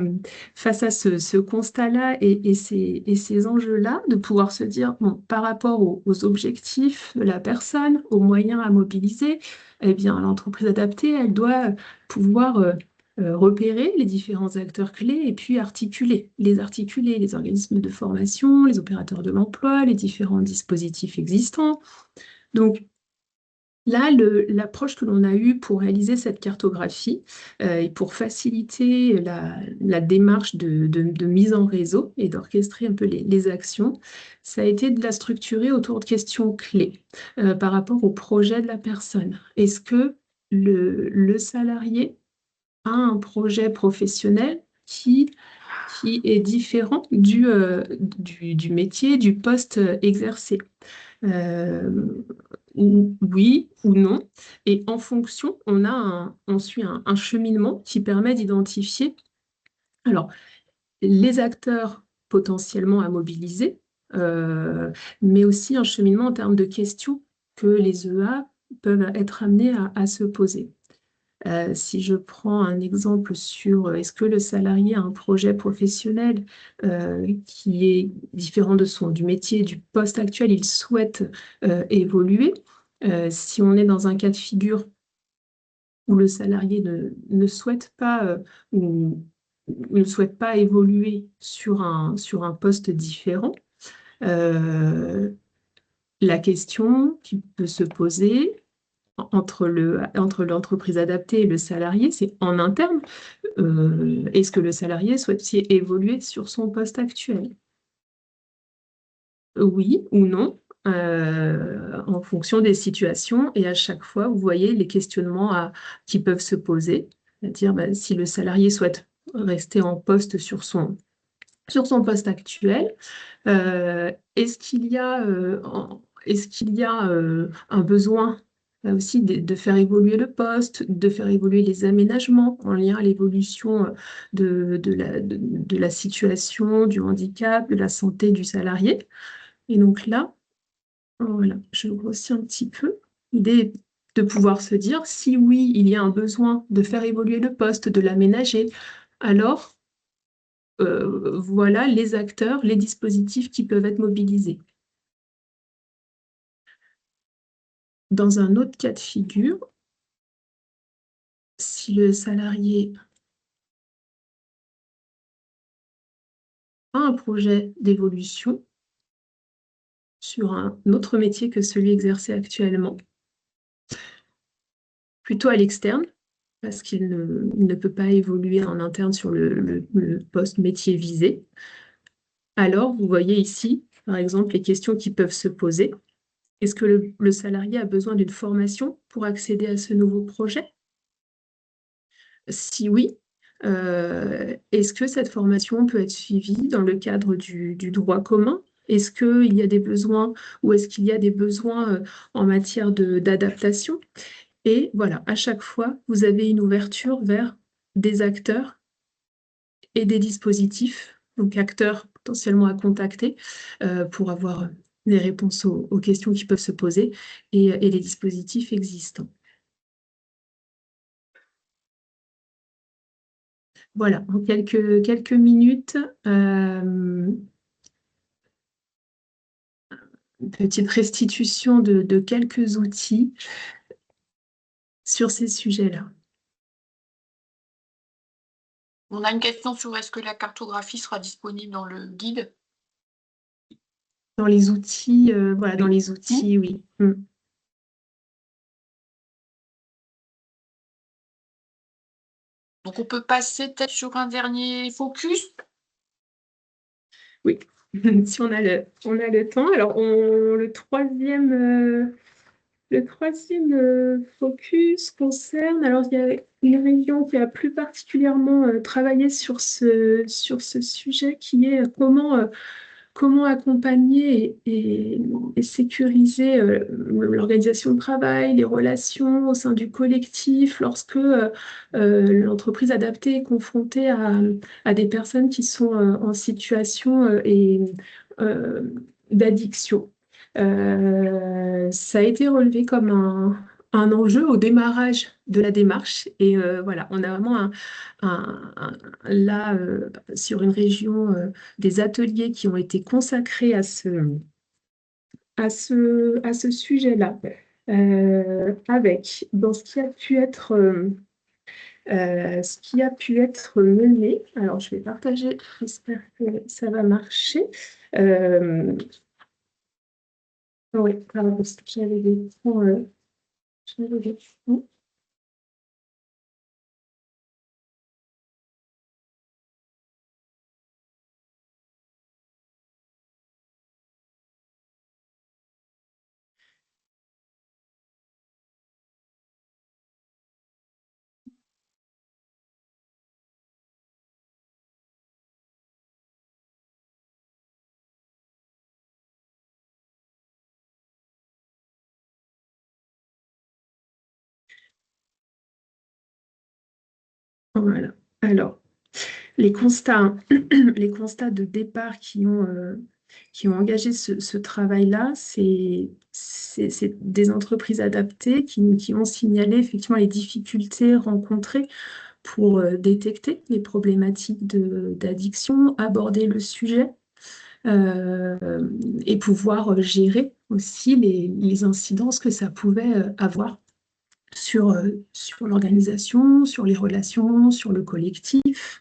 ce constat-là et ces enjeux-là, de pouvoir se dire, bon, par rapport aux objectifs de la personne, aux moyens à mobiliser, eh bien, l'entreprise adaptée, elle doit pouvoir repérer les différents acteurs clés et puis articuler, les organismes de formation, les opérateurs de l'emploi, les différents dispositifs existants. Donc, là, l'approche que l'on a eue pour réaliser cette cartographie et pour faciliter la démarche de mise en réseau et d'orchestrer un peu les actions, ça a été de la structurer autour de questions clés par rapport au projet de la personne. Est-ce que le salarié a un projet professionnel qui est différent du métier, du poste exercé? Oui ou non. Et en fonction, on suit un cheminement qui permet d'identifier alors, les acteurs potentiellement à mobiliser, mais aussi un cheminement en termes de questions que les EA peuvent être amenés à se poser. Si je prends un exemple sur est-ce que le salarié a un projet professionnel qui est différent du métier, du poste actuel, il souhaite évoluer, Si on est dans un cas de figure où le salarié ne souhaite pas ou ne souhaite pas évoluer sur un poste différent, la question qui peut se poser entre l'entreprise adaptée et le salarié, c'est en interne, est-ce que le salarié souhaite aussi évoluer sur son poste actuel? Oui ou non, en fonction des situations. Et à chaque fois, vous voyez les questionnements qui peuvent se poser. C'est-à-dire, bah, si le salarié souhaite rester en poste sur son poste actuel, est-ce qu'il y a un besoin là aussi faire évoluer le poste, de faire évoluer les aménagements en lien à l'évolution de la situation, du handicap, de la santé du salarié? Et donc là, voilà, je grossis un petit peu. L'idée est de pouvoir se dire, si oui, il y a un besoin de faire évoluer le poste, de l'aménager, alors voilà les acteurs, les dispositifs qui peuvent être mobilisés. Dans un autre cas de figure, si le salarié a un projet d'évolution sur un autre métier que celui exercé actuellement, plutôt à l'externe, parce qu'il ne peut pas évoluer en interne sur le poste métier visé, alors vous voyez ici, par exemple, les questions qui peuvent se poser. Est-ce que le salarié a besoin d'une formation pour accéder à ce nouveau projet? Si oui, est-ce que cette formation peut être suivie dans le cadre du droit commun? Est-ce qu'il y a des besoins ou est-ce qu'il y a des besoins en matière d'adaptation? Et voilà, à chaque fois, vous avez une ouverture vers des acteurs et des dispositifs, donc acteurs potentiellement à contacter pour avoir des réponses aux questions qui peuvent se poser et les dispositifs existants. Voilà, en quelques minutes, une petite restitution de quelques outils sur ces sujets-là. On a une question sur est-ce que la cartographie sera disponible dans le guide? Dans les outils, voilà, dans les outils, oui. Donc on peut passer peut-être sur un dernier focus. Oui, si on a le temps. Alors, le troisième focus concerne, alors il y a une région qui a plus particulièrement travaillé sur ce sujet qui est comment accompagner et sécuriser l'organisation de travail, les relations au sein du collectif lorsque l'entreprise adaptée est confrontée à des personnes qui sont en situation d'addiction. Ça a été relevé comme un enjeu au démarrage de la démarche. Et voilà, on a vraiment là, sur une région, des ateliers qui ont été consacrés à ce sujet-là. Avec, dans ce qui a pu être mené. Alors, je vais partager, j'espère que ça va marcher. Oui, pardon, parce que j'avais des points. Voilà. Alors, les constats de départ qui ont engagé ce travail-là, c'est des entreprises adaptées qui ont signalé effectivement les difficultés rencontrées pour détecter les problématiques d'addiction, aborder le sujet, et pouvoir gérer aussi les incidences que ça pouvait avoir sur l'organisation, sur les relations, sur le collectif.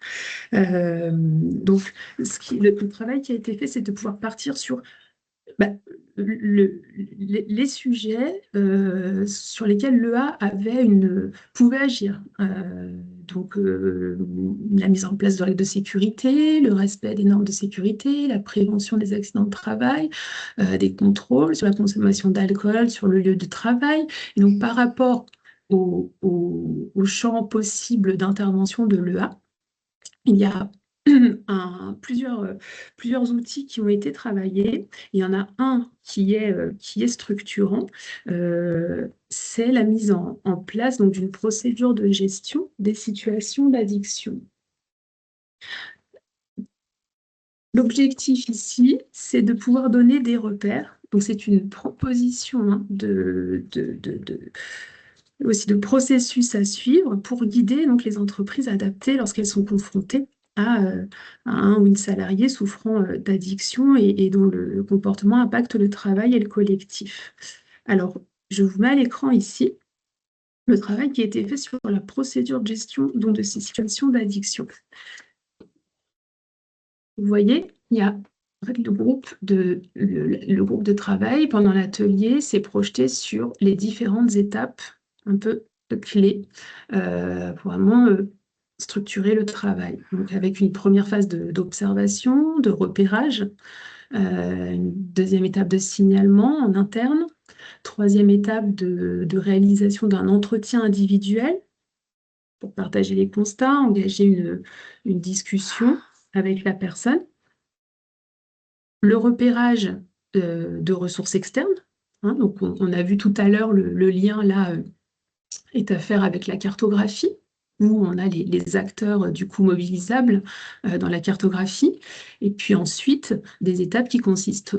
Donc, le travail qui a été fait, c'est de pouvoir partir sur bah, les sujets sur lesquels l'EA pouvait agir. Donc, la mise en place de règles de sécurité, le respect des normes de sécurité, la prévention des accidents de travail, des contrôles sur la consommation d'alcool, sur le lieu de travail. Et donc, par rapport au champ possible d'intervention de l'EA, il y a plusieurs outils qui ont été travaillés. Il y en a un qui est structurant, c'est la mise en place donc, d'une procédure de gestion des situations d'addiction. L'objectif ici, c'est de pouvoir donner des repères. Donc, c'est une proposition hein, aussi de processus à suivre pour guider donc, les entreprises adaptées lorsqu'elles sont confrontées à un ou une salariée souffrant d'addiction et dont le comportement impacte le travail et le collectif. Alors, je vous mets à l'écran ici le travail qui a été fait sur la procédure de gestion donc, de ces situations d'addiction. Vous voyez, il y a en fait, le groupe de travail pendant l'atelier s'est projeté sur les différentes étapes un peu clés pour vraiment structurer le travail. Donc avec une première phase d'observation, de repérage, une deuxième étape de signalement en interne, troisième étape de réalisation d'un entretien individuel pour partager les constats, engager une discussion avec la personne. Le repérage de ressources externes. Hein, donc, on a vu tout à l'heure le lien là est à faire avec la cartographie, où on a les acteurs du coup mobilisables dans la cartographie. Et puis ensuite, des étapes qui consistent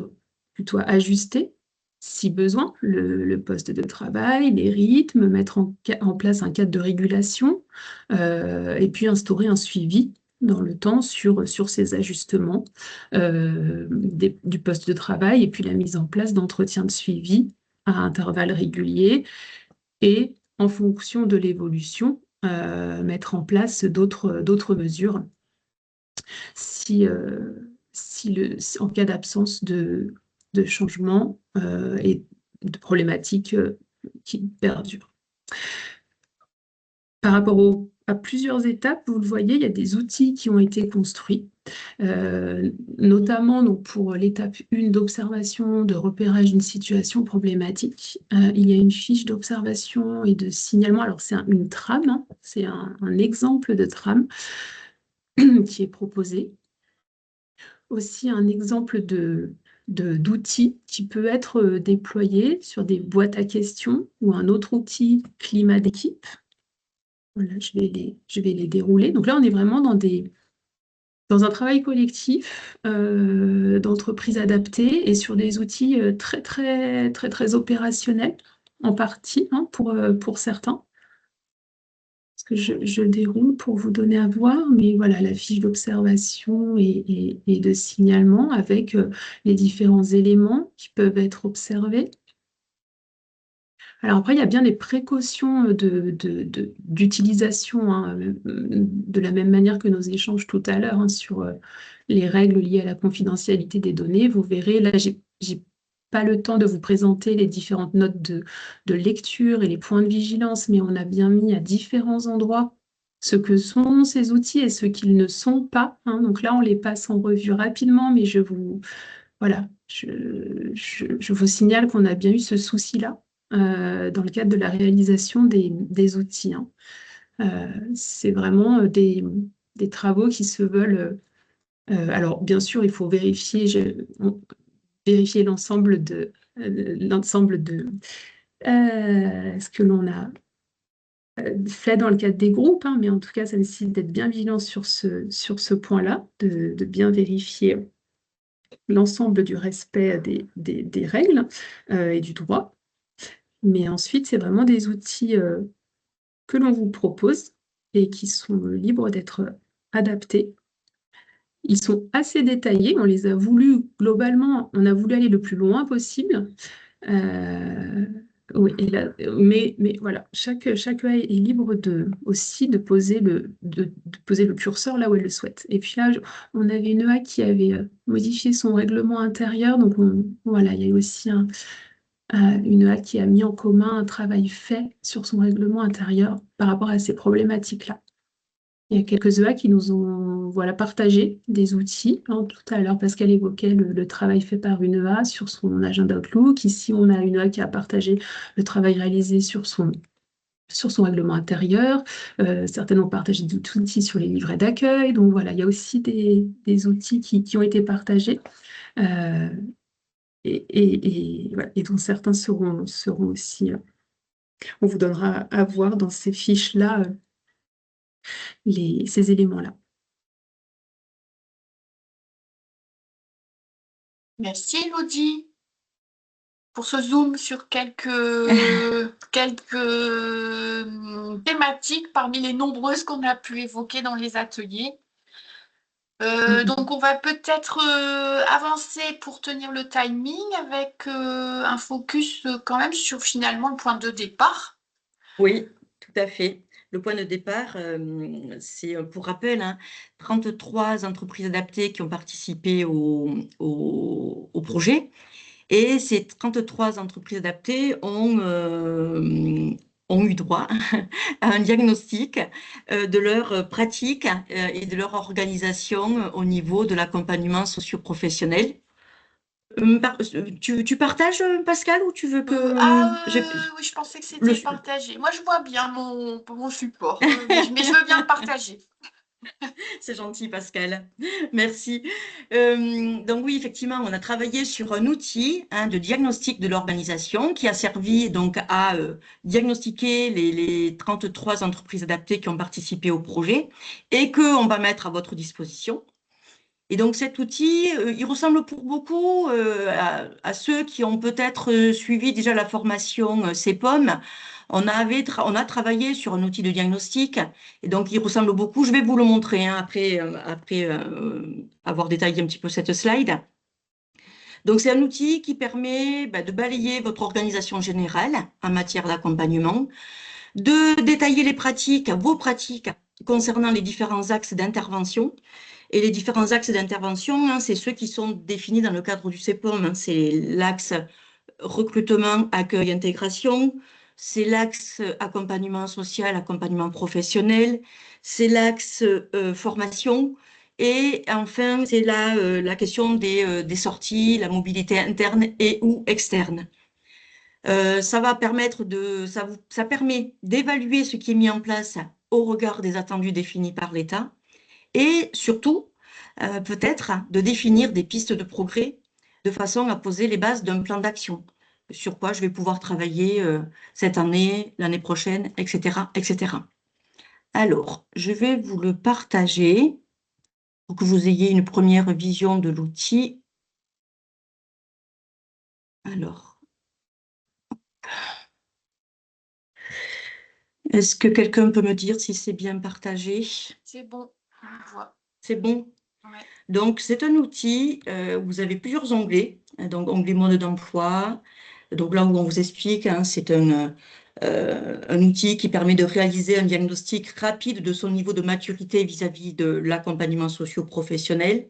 plutôt à ajuster, si besoin, le poste de travail, les rythmes, mettre en place un cadre de régulation, et puis instaurer un suivi dans le temps sur ces ajustements du poste de travail et puis la mise en place d'entretiens de suivi à intervalles réguliers et en fonction de l'évolution, mettre en place d'autres mesures en cas d'absence de changement et de problématiques qui perdurent. Par rapport à plusieurs étapes, vous le voyez, il y a des outils qui ont été construits, notamment donc, pour l'étape 1 d'observation, de repérage d'une situation problématique. Il y a une fiche d'observation et de signalement. Alors, c'est une trame, hein, c'est un exemple de trame qui est proposé. Aussi, un exemple d'outil qui peut être déployé sur des boîtes à questions ou un autre outil climat d'équipe. Voilà, je vais les dérouler. Donc là, on est vraiment dans un travail collectif d'entreprise adaptée et sur des outils très, très, très, très opérationnels, en partie, hein, pour certains. Parce que je déroule pour vous donner à voir, mais voilà, la fiche d'observation et de signalement avec les différents éléments qui peuvent être observés. Alors après, il y a bien des précautions d'utilisation, hein, de la même manière que nos échanges tout à l'heure hein, sur les règles liées à la confidentialité des données. Vous verrez, là, j'ai pas le temps de vous présenter les différentes notes de lecture et les points de vigilance, mais on a bien mis à différents endroits ce que sont ces outils et ce qu'ils ne sont pas. Hein. Donc là, on les passe en revue rapidement, mais je vous signale qu'on a bien eu ce souci-là dans le cadre de la réalisation des outils. Hein. C'est vraiment des travaux qui se veulent... alors, bien sûr, il faut vérifier l'ensemble de ce que l'on a fait dans le cadre des groupes, hein, mais en tout cas, ça nécessite d'être bien vigilant sur ce point-là, de bien vérifier l'ensemble du respect des règles et du droit. Mais ensuite, c'est vraiment des outils que l'on vous propose et qui sont libres d'être adaptés Ils sont assez détaillés, on les a voulu, globalement, on a voulu aller le plus loin possible. Euh, oui, mais voilà, chaque EA est libre aussi de poser le curseur là où elle le souhaite. Et puis là, on avait une EA qui avait modifié son règlement intérieur, donc voilà, il y a eu aussi une EA qui a mis en commun un travail fait sur son règlement intérieur par rapport à ces problématiques-là. Il y a quelques EA qui nous ont voilà, partagé des outils. Hein, tout à l'heure, Pascal évoquait le travail fait par une EA sur son agenda Outlook. Ici, on a une EA qui a partagé le travail réalisé sur son règlement intérieur. Certaines ont partagé des outils sur les livrets d'accueil. Donc voilà, il y a aussi des outils qui ont été partagés euh, voilà, et dont certains seront aussi. On vous donnera à voir dans ces fiches-là ces éléments-là. Merci Elodie pour ce zoom sur quelques thématiques parmi les nombreuses qu'on a pu évoquer dans les ateliers. Donc on va peut-être avancer pour tenir le timing avec un focus quand même sur finalement le point de départ. Oui, tout à fait. Le point de départ, c'est pour rappel, 33 entreprises adaptées qui ont participé au projet. Et ces 33 entreprises adaptées ont eu droit à un diagnostic de leur pratique et de leur organisation au niveau de l'accompagnement socio-professionnel. Tu partages, Pascal, ou tu veux que Oui, je pensais que c'était partagé. Moi, je vois bien mon support, mais je veux bien le partager. C'est gentil, Pascal. Merci. Donc oui, effectivement, on a travaillé sur un outil de diagnostic de l'organisation qui a servi donc à diagnostiquer les 33 entreprises adaptées qui ont participé au projet et qu'on va mettre à votre disposition. Et donc cet outil, il ressemble pour beaucoup à ceux qui ont peut-être suivi déjà la formation CEPOM. On a travaillé sur un outil de diagnostic et donc il ressemble beaucoup. Je vais vous le montrer après avoir détaillé un petit peu cette slide. Donc c'est un outil qui permet de balayer votre organisation générale en matière d'accompagnement, de détailler les pratiques, vos pratiques concernant les différents axes d'intervention. Et les différents axes d'intervention, c'est ceux qui sont définis dans le cadre du CEPOM. C'est l'axe recrutement, accueil, intégration. C'est l'axe accompagnement social, accompagnement professionnel. C'est l'axe formation. Et enfin, c'est la question des sorties, la mobilité interne et ou externe. Ça permet d'évaluer ce qui est mis en place au regard des attendus définis par l'État et surtout, peut-être, de définir des pistes de progrès de façon à poser les bases d'un plan d'action sur quoi je vais pouvoir travailler cette année, l'année prochaine, etc., etc. Alors, je vais vous le partager pour que vous ayez une première vision de l'outil. Alors, est-ce que quelqu'un peut me dire si c'est bien partagé? C'est bon, on voit. C'est bon? Ouais. Donc, c'est un outil, vous avez plusieurs onglets, donc onglet mode d'emploi. Donc là où on vous explique, c'est un outil qui permet de réaliser un diagnostic rapide de son niveau de maturité vis-à-vis de l'accompagnement socio-professionnel.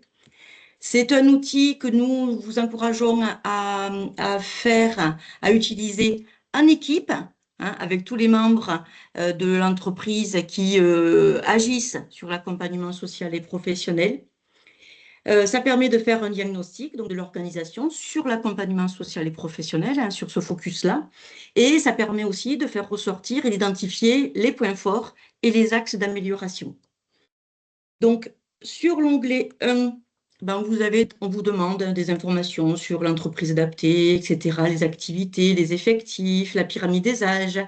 C'est un outil que nous vous encourageons à faire, à utiliser en équipe, avec tous les membres de l'entreprise qui agissent sur l'accompagnement social et professionnel. Ça permet de faire un diagnostic donc, de l'organisation sur l'accompagnement social et professionnel, sur ce focus-là. Et ça permet aussi de faire ressortir et d'identifier les points forts et les axes d'amélioration. Donc, sur l'onglet 1, on vous demande des informations sur l'entreprise adaptée, etc., les activités, les effectifs, la pyramide des âges,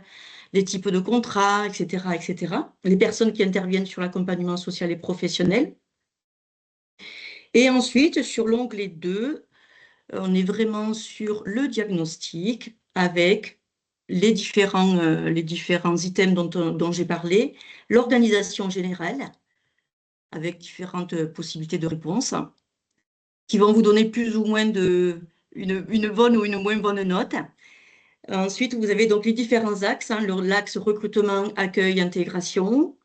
les types de contrats, etc., etc., les personnes qui interviennent sur l'accompagnement social et professionnel. Et ensuite, sur l'onglet 2, on est vraiment sur le diagnostic avec les différents items dont j'ai parlé, l'organisation générale, avec différentes possibilités de réponse qui vont vous donner plus ou moins une bonne ou une moins bonne note. Ensuite, vous avez donc les différents axes, hein, l'axe recrutement, accueil, intégration.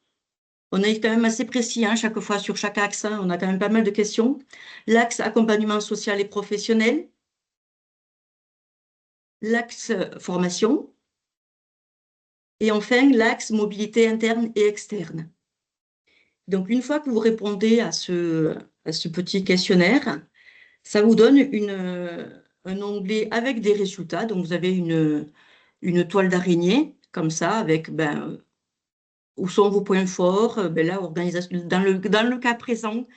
On est quand même assez précis chaque fois sur chaque axe, on a quand même pas mal de questions. L'axe accompagnement social et professionnel. L'axe formation. Et enfin, l'axe mobilité interne et externe. Donc, une fois que vous répondez à ce petit questionnaire, ça vous donne un onglet avec des résultats. Donc, vous avez une toile d'araignée, comme ça, avec où sont vos points forts. Là, organisation, dans le cas présent,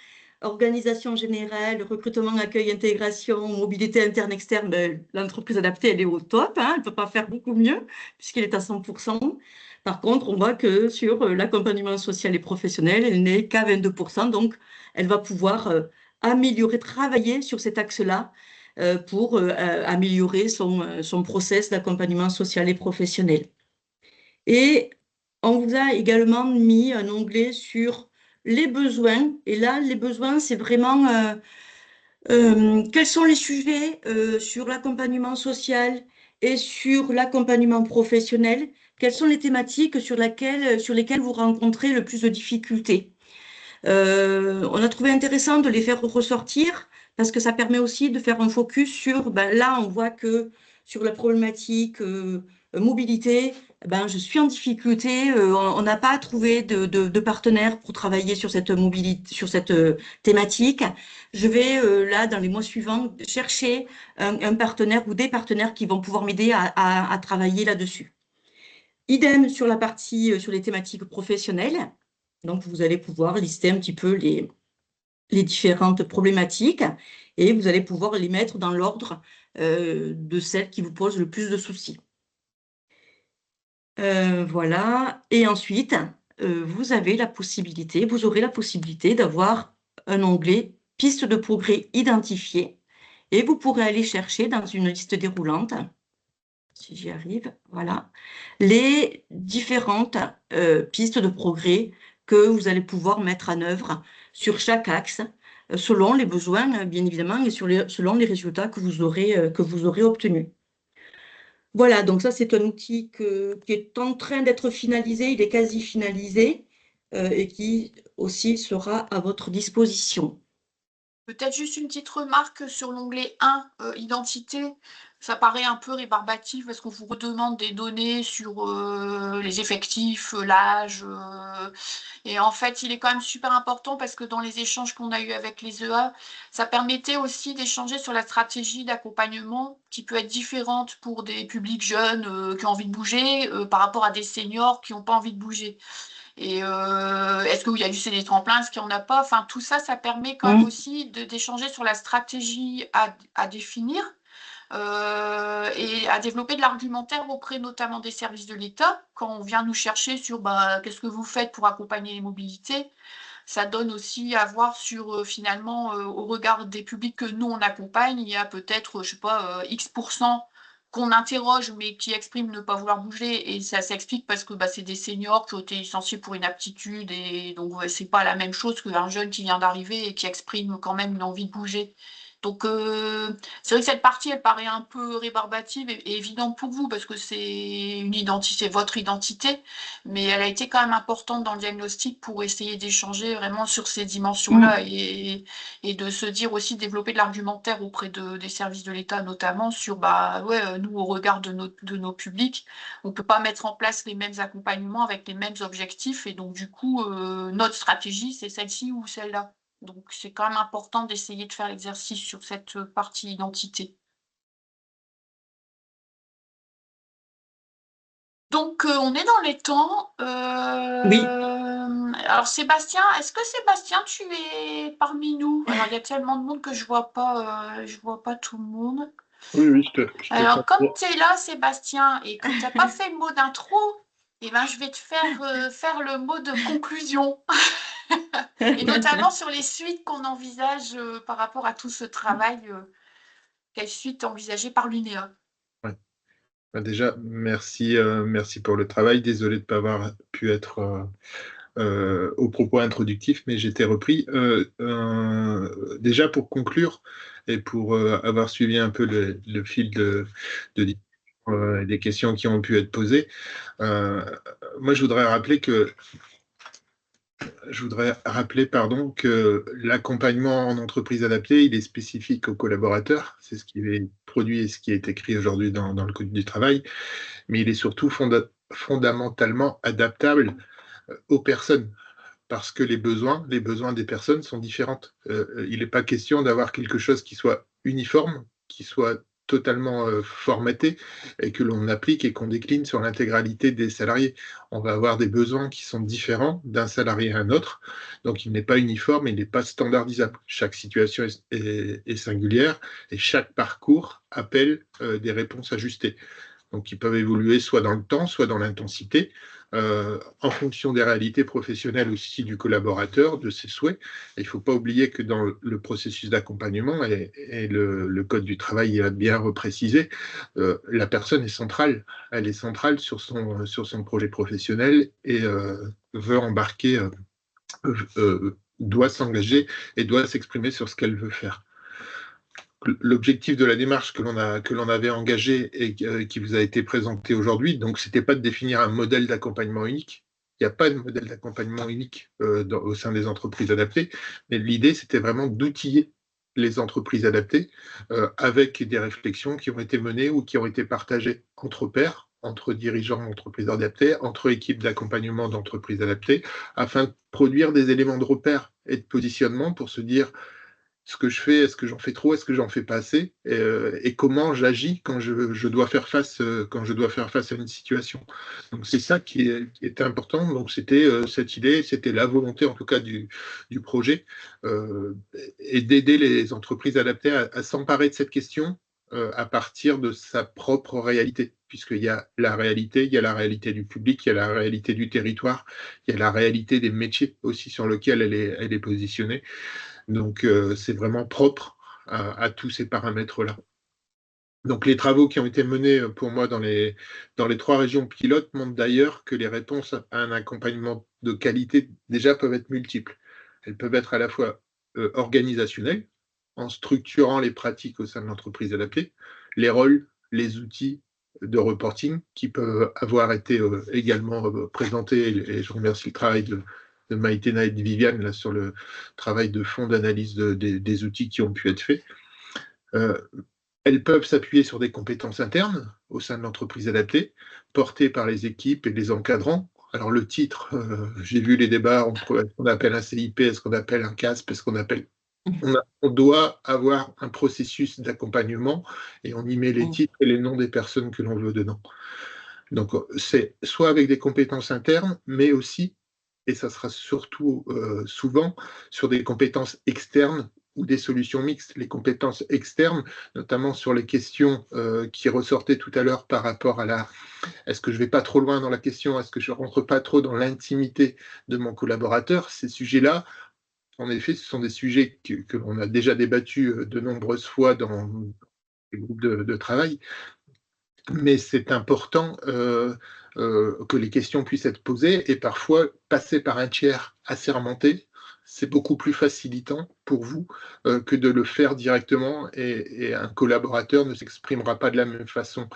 organisation générale, recrutement, accueil, intégration, mobilité interne, externe, l'entreprise adaptée, elle est au top. Elle ne peut pas faire beaucoup mieux puisqu'elle est à 100%. Par contre, on voit que sur l'accompagnement social et professionnel, elle n'est qu'à 22%. Donc, elle va pouvoir améliorer, travailler sur cet axe-là pour améliorer son process d'accompagnement social et professionnel. Et on vous a également mis un onglet sur les besoins. Et là, les besoins, c'est vraiment quels sont les sujets sur l'accompagnement social et sur l'accompagnement professionnel? Quelles sont les thématiques sur lesquelles vous rencontrez le plus de difficultés? On a trouvé intéressant de les faire ressortir parce que ça permet aussi de faire un focus sur, là, on voit que sur la problématique mobilité, je suis en difficulté, on n'a pas trouvé de partenaire pour travailler sur cette mobilité, sur cette thématique. Je vais, là, dans les mois suivants, chercher un partenaire ou des partenaires qui vont pouvoir m'aider à travailler là-dessus. Idem sur la partie, sur les thématiques professionnelles. Donc, vous allez pouvoir lister un petit peu les différentes problématiques et vous allez pouvoir les mettre dans l'ordre de celles qui vous posent le plus de soucis. Voilà. Et ensuite, vous aurez la possibilité d'avoir un onglet pistes de progrès identifiées et vous pourrez aller chercher dans une liste déroulante, si j'y arrive, voilà, les différentes pistes de progrès que vous allez pouvoir mettre en œuvre sur chaque axe, selon les besoins, bien évidemment, et selon les résultats que vous aurez obtenus. Voilà, donc ça, c'est un outil qui est en train d'être finalisé, il est quasi finalisé, et qui aussi sera à votre disposition. Peut-être juste une petite remarque sur l'onglet 1, identité. Ça paraît un peu rébarbatif parce qu'on vous redemande des données sur les effectifs, l'âge. Et en fait, il est quand même super important parce que dans les échanges qu'on a eus avec les EA, ça permettait aussi d'échanger sur la stratégie d'accompagnement qui peut être différente pour des publics jeunes qui ont envie de bouger par rapport à des seniors qui n'ont pas envie de bouger. Et est-ce qu'il y a du CD tremplin, est-ce qu'il n'y en a pas? Enfin, tout ça, ça permet quand même aussi d'échanger sur la stratégie à définir et à développer de l'argumentaire auprès notamment des services de l'État. Quand on vient nous chercher sur qu'est-ce que vous faites pour accompagner les mobilités, ça donne aussi à voir sur finalement, au regard des publics que nous on accompagne, il y a peut-être, je sais pas, X% qu'on interroge mais qui expriment ne pas vouloir bouger et ça s'explique parce que c'est des seniors qui ont été licenciés pour inaptitude et donc c'est pas la même chose qu'un jeune qui vient d'arriver et qui exprime quand même une envie de bouger. Donc c'est vrai que cette partie elle paraît un peu rébarbative et évidente pour vous parce que c'est une identité, votre identité, mais elle a été quand même importante dans le diagnostic pour essayer d'échanger vraiment sur ces dimensions-là et de se dire aussi développer de l'argumentaire auprès des services de l'État notamment sur nous au regard de nos publics, on peut pas mettre en place les mêmes accompagnements avec les mêmes objectifs et donc du coup notre stratégie c'est celle-ci ou celle-là. Donc c'est quand même important d'essayer de faire l'exercice sur cette partie identité. Donc, on est dans les temps. Oui, Alors, Sébastien, est-ce que Sébastien, tu es parmi nous? Alors, il y a tellement de monde que je vois pas tout le monde. Oui, oui, je te Alors, comme comprends. tu es là, Sébastien, et que tu n'as pas fait le mot d'intro, eh ben, je vais te faire le mot de conclusion. Et notamment sur les suites qu'on envisage par rapport à tout ce travail. Quelle suite envisagée par l'UNEA? Ouais. Déjà, merci pour le travail. Désolé de ne pas avoir pu être au propos introductif, mais j'étais repris. Déjà, pour conclure, et pour avoir suivi un peu le fil des questions qui ont pu être posées, moi, je voudrais rappeler que l'accompagnement en entreprise adaptée, il est spécifique aux collaborateurs. C'est ce qui est produit et ce qui est écrit aujourd'hui dans le Code du travail, mais il est surtout fondamentalement adaptable aux personnes, parce que les besoins des personnes sont différents. Il n'est pas question d'avoir quelque chose qui soit uniforme, qui soit totalement formaté et que l'on applique et qu'on décline sur l'intégralité des salariés. On va avoir des besoins qui sont différents d'un salarié à un autre, donc il n'est pas uniforme, il n'est pas standardisable. Chaque situation est singulière et chaque parcours appelle des réponses ajustées. Donc qui peuvent évoluer soit dans le temps, soit dans l'intensité, en fonction des réalités professionnelles aussi du collaborateur, de ses souhaits. Et il ne faut pas oublier que dans le processus d'accompagnement, et le Code du travail a bien reprécisé, la personne est centrale. Elle est centrale sur son projet professionnel et veut embarquer, doit s'engager et doit s'exprimer sur ce qu'elle veut faire. L'objectif de la démarche que l'on avait engagée et qui vous a été présentée aujourd'hui, donc c'était pas de définir un modèle d'accompagnement unique. Il n'y a pas de modèle d'accompagnement unique au sein des entreprises adaptées, mais l'idée c'était vraiment d'outiller les entreprises adaptées avec des réflexions qui ont été menées ou qui ont été partagées entre pairs, entre dirigeants d'entreprises adaptées, entre équipes d'accompagnement d'entreprises adaptées, afin de produire des éléments de repère et de positionnement pour se dire ce que je fais, est-ce que j'en fais trop, est-ce que j'en fais pas assez, et comment j'agis quand je dois faire face à une situation. Donc c'est ça qui était important. Donc c'était cette idée, c'était la volonté en tout cas du projet, et d'aider les entreprises adaptées à s'emparer de cette question à partir de sa propre réalité, puisqu'il y a la réalité, il y a la réalité du public, il y a la réalité du territoire, il y a la réalité des métiers aussi sur lesquels elle est positionnée. Donc, c'est vraiment propre à tous ces paramètres-là. Donc, les travaux qui ont été menés pour moi dans les 3 régions pilotes montrent d'ailleurs que les réponses à un accompagnement de qualité déjà peuvent être multiples. Elles peuvent être à la fois organisationnelles, en structurant les pratiques au sein de l'entreprise adaptée, les rôles, les outils de reporting qui peuvent avoir été également présentés, et je remercie le travail de Maïtena et de Viviane là, sur le travail de fond d'analyse des outils qui ont pu être faits. Elles peuvent s'appuyer sur des compétences internes au sein de l'entreprise adaptée, portées par les équipes et les encadrants. Alors le titre, j'ai vu les débats entre ce qu'on appelle un CIP, ce qu'on appelle un CASP, ce qu'on appelle... On doit avoir un processus d'accompagnement et on y met les titres et les noms des personnes que l'on veut dedans. Donc c'est soit avec des compétences internes, mais aussi, et ça sera surtout souvent, sur des compétences externes ou des solutions mixtes. Les compétences externes, notamment sur les questions qui ressortaient tout à l'heure par rapport à est-ce que je ne vais pas trop loin dans la question, est-ce que je ne rentre pas trop dans l'intimité de mon collaborateur, ces sujets-là, en effet, ce sont des sujets que l'on a déjà débattus de nombreuses fois dans les groupes de travail, mais c'est important que les questions puissent être posées et parfois passer par un tiers assermenté, c'est beaucoup plus facilitant pour vous que de le faire directement et un collaborateur ne s'exprimera pas de la même façon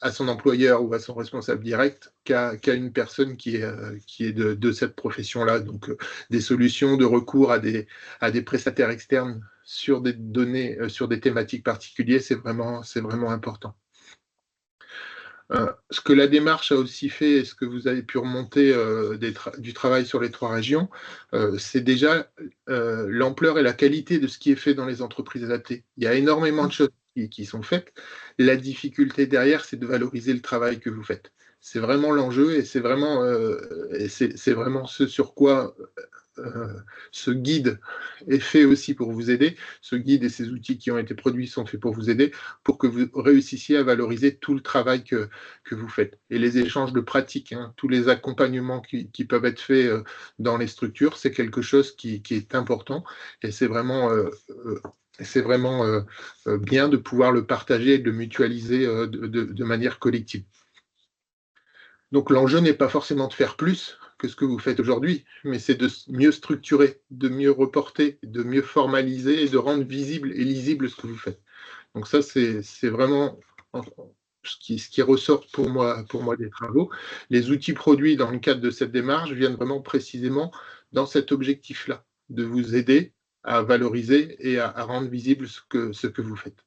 à son employeur ou à son responsable direct qu'à une personne qui est de cette profession-là. Donc, des solutions de recours à des prestataires externes sur des données, sur des thématiques particulières, c'est vraiment important. Ce que la démarche a aussi fait, et ce que vous avez pu remonter du travail sur les 3 régions, c'est déjà l'ampleur et la qualité de ce qui est fait dans les entreprises adaptées. Il y a énormément de choses qui sont faites. La difficulté derrière, c'est de valoriser le travail que vous faites. C'est vraiment l'enjeu et c'est vraiment ce sur quoi ce guide est fait aussi pour vous aider. Ce guide et ces outils qui ont été produits sont faits pour vous aider, pour que vous réussissiez à valoriser tout le travail que vous faites. Et les échanges de pratiques, tous les accompagnements qui peuvent être faits dans les structures, c'est quelque chose qui est important et c'est vraiment bien de pouvoir le partager et de le mutualiser de manière collective. Donc l'enjeu n'est pas forcément de faire plus que ce que vous faites aujourd'hui, mais c'est de mieux structurer, de mieux reporter, de mieux formaliser et de rendre visible et lisible ce que vous faites. Donc ça, c'est vraiment ce qui ressort pour moi des travaux. Les outils produits dans le cadre de cette démarche viennent vraiment précisément dans cet objectif-là, de vous aider à valoriser et à rendre visible ce que vous faites.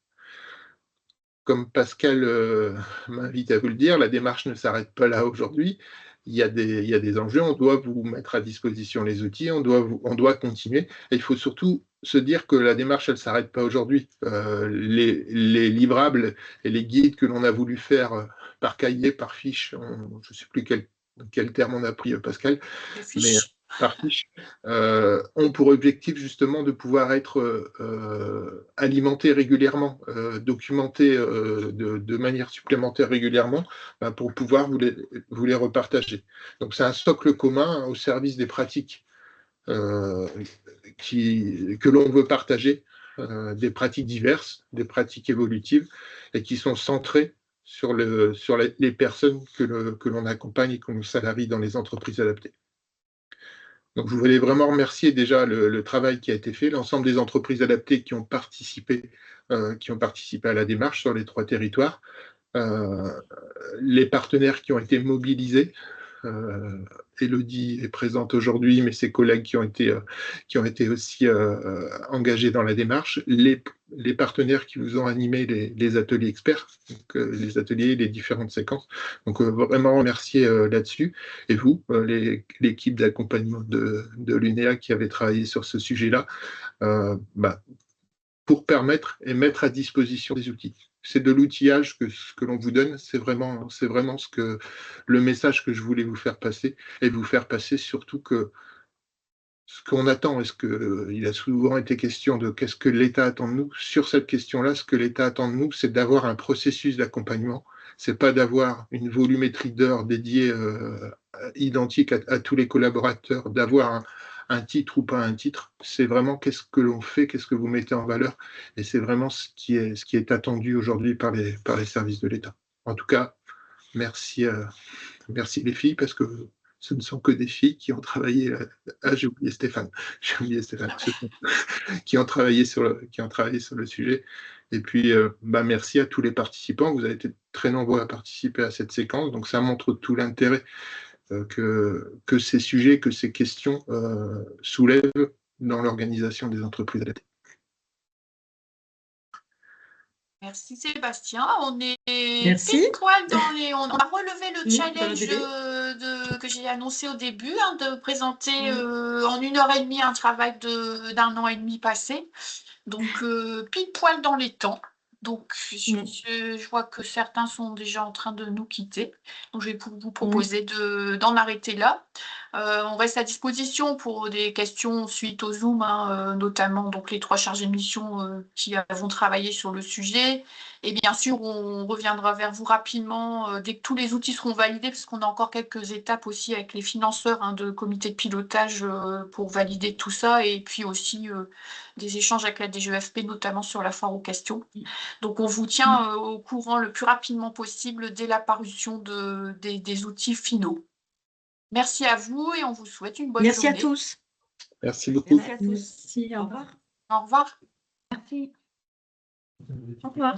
Comme Pascal m'invite à vous le dire, la démarche ne s'arrête pas là aujourd'hui. Il y a des enjeux, on doit vous mettre à disposition les outils, on doit continuer. Et il faut surtout se dire que la démarche, elle ne s'arrête pas aujourd'hui. Les livrables et les guides que l'on a voulu faire par cahier, par fiche, je ne sais plus quel terme on a pris, Pascal, mais par fiche, ont pour objectif justement de pouvoir être alimentés régulièrement, documentés de manière supplémentaire régulièrement, pour pouvoir vous les repartager. Donc c'est un socle commun au service des pratiques que l'on veut partager, des pratiques diverses, des pratiques évolutives, et qui sont centrées sur les personnes que l'on accompagne et qu'on salarie dans les entreprises adaptées. Donc, je voulais vraiment remercier déjà le travail qui a été fait, l'ensemble des entreprises adaptées qui ont participé à la démarche sur les 3 territoires, les partenaires qui ont été mobilisés. Élodie est présente aujourd'hui, mais ses collègues qui ont été aussi engagés dans la démarche, les partenaires qui vous ont animé les ateliers experts, donc, les ateliers, les différentes séquences. Donc vraiment remercier là-dessus. Et vous, l'équipe d'accompagnement de l'UNEA qui avait travaillé sur ce sujet-là, pour permettre et mettre à disposition des outils. C'est de l'outillage que l'on vous donne, c'est vraiment le message que je voulais vous faire passer, et vous faire passer surtout que ce qu'on attend, il a souvent été question de qu'est-ce que l'État attend de nous. Sur cette question-là, ce que l'État attend de nous, c'est d'avoir un processus d'accompagnement, c'est pas d'avoir une volumétrie d'heures dédiée identique à tous les collaborateurs, d'avoir un titre ou pas un titre, c'est vraiment qu'est-ce que l'on fait, qu'est-ce que vous mettez en valeur, et c'est vraiment ce qui est attendu aujourd'hui par les services de l'État. En tout cas, merci les filles, parce que ce ne sont que des filles qui ont travaillé, j'ai oublié Stéphane, qui ont travaillé sur le sujet. Et puis, merci à tous les participants, vous avez été très nombreux à participer à cette séquence, donc ça montre tout l'intérêt que ces sujets, que ces questions soulèvent dans l'organisation des entreprises adaptées. Merci Sébastien. On est Merci. pile poil on a relevé le challenge que j'ai annoncé au début, de présenter en 1h30 un travail d'1 an et demi passé. Donc pile poil dans les temps. Donc je vois que certains sont déjà en train de nous quitter. Donc je vais vous proposer d'en arrêter là. On reste à disposition pour des questions suite au Zoom, notamment donc les 3 chargés de mission qui vont travailler sur le sujet. Et bien sûr, on reviendra vers vous rapidement dès que tous les outils seront validés, parce qu'on a encore quelques étapes aussi avec les financeurs de comité de pilotage pour valider tout ça, et puis aussi des échanges avec la DGEFP, notamment sur la foire aux questions. Donc on vous tient au courant le plus rapidement possible dès la parution des outils finaux. Merci à vous et on vous souhaite une bonne journée. Merci à tous. Merci beaucoup. Merci à tous. Merci, au revoir. Au revoir. Merci. Au revoir.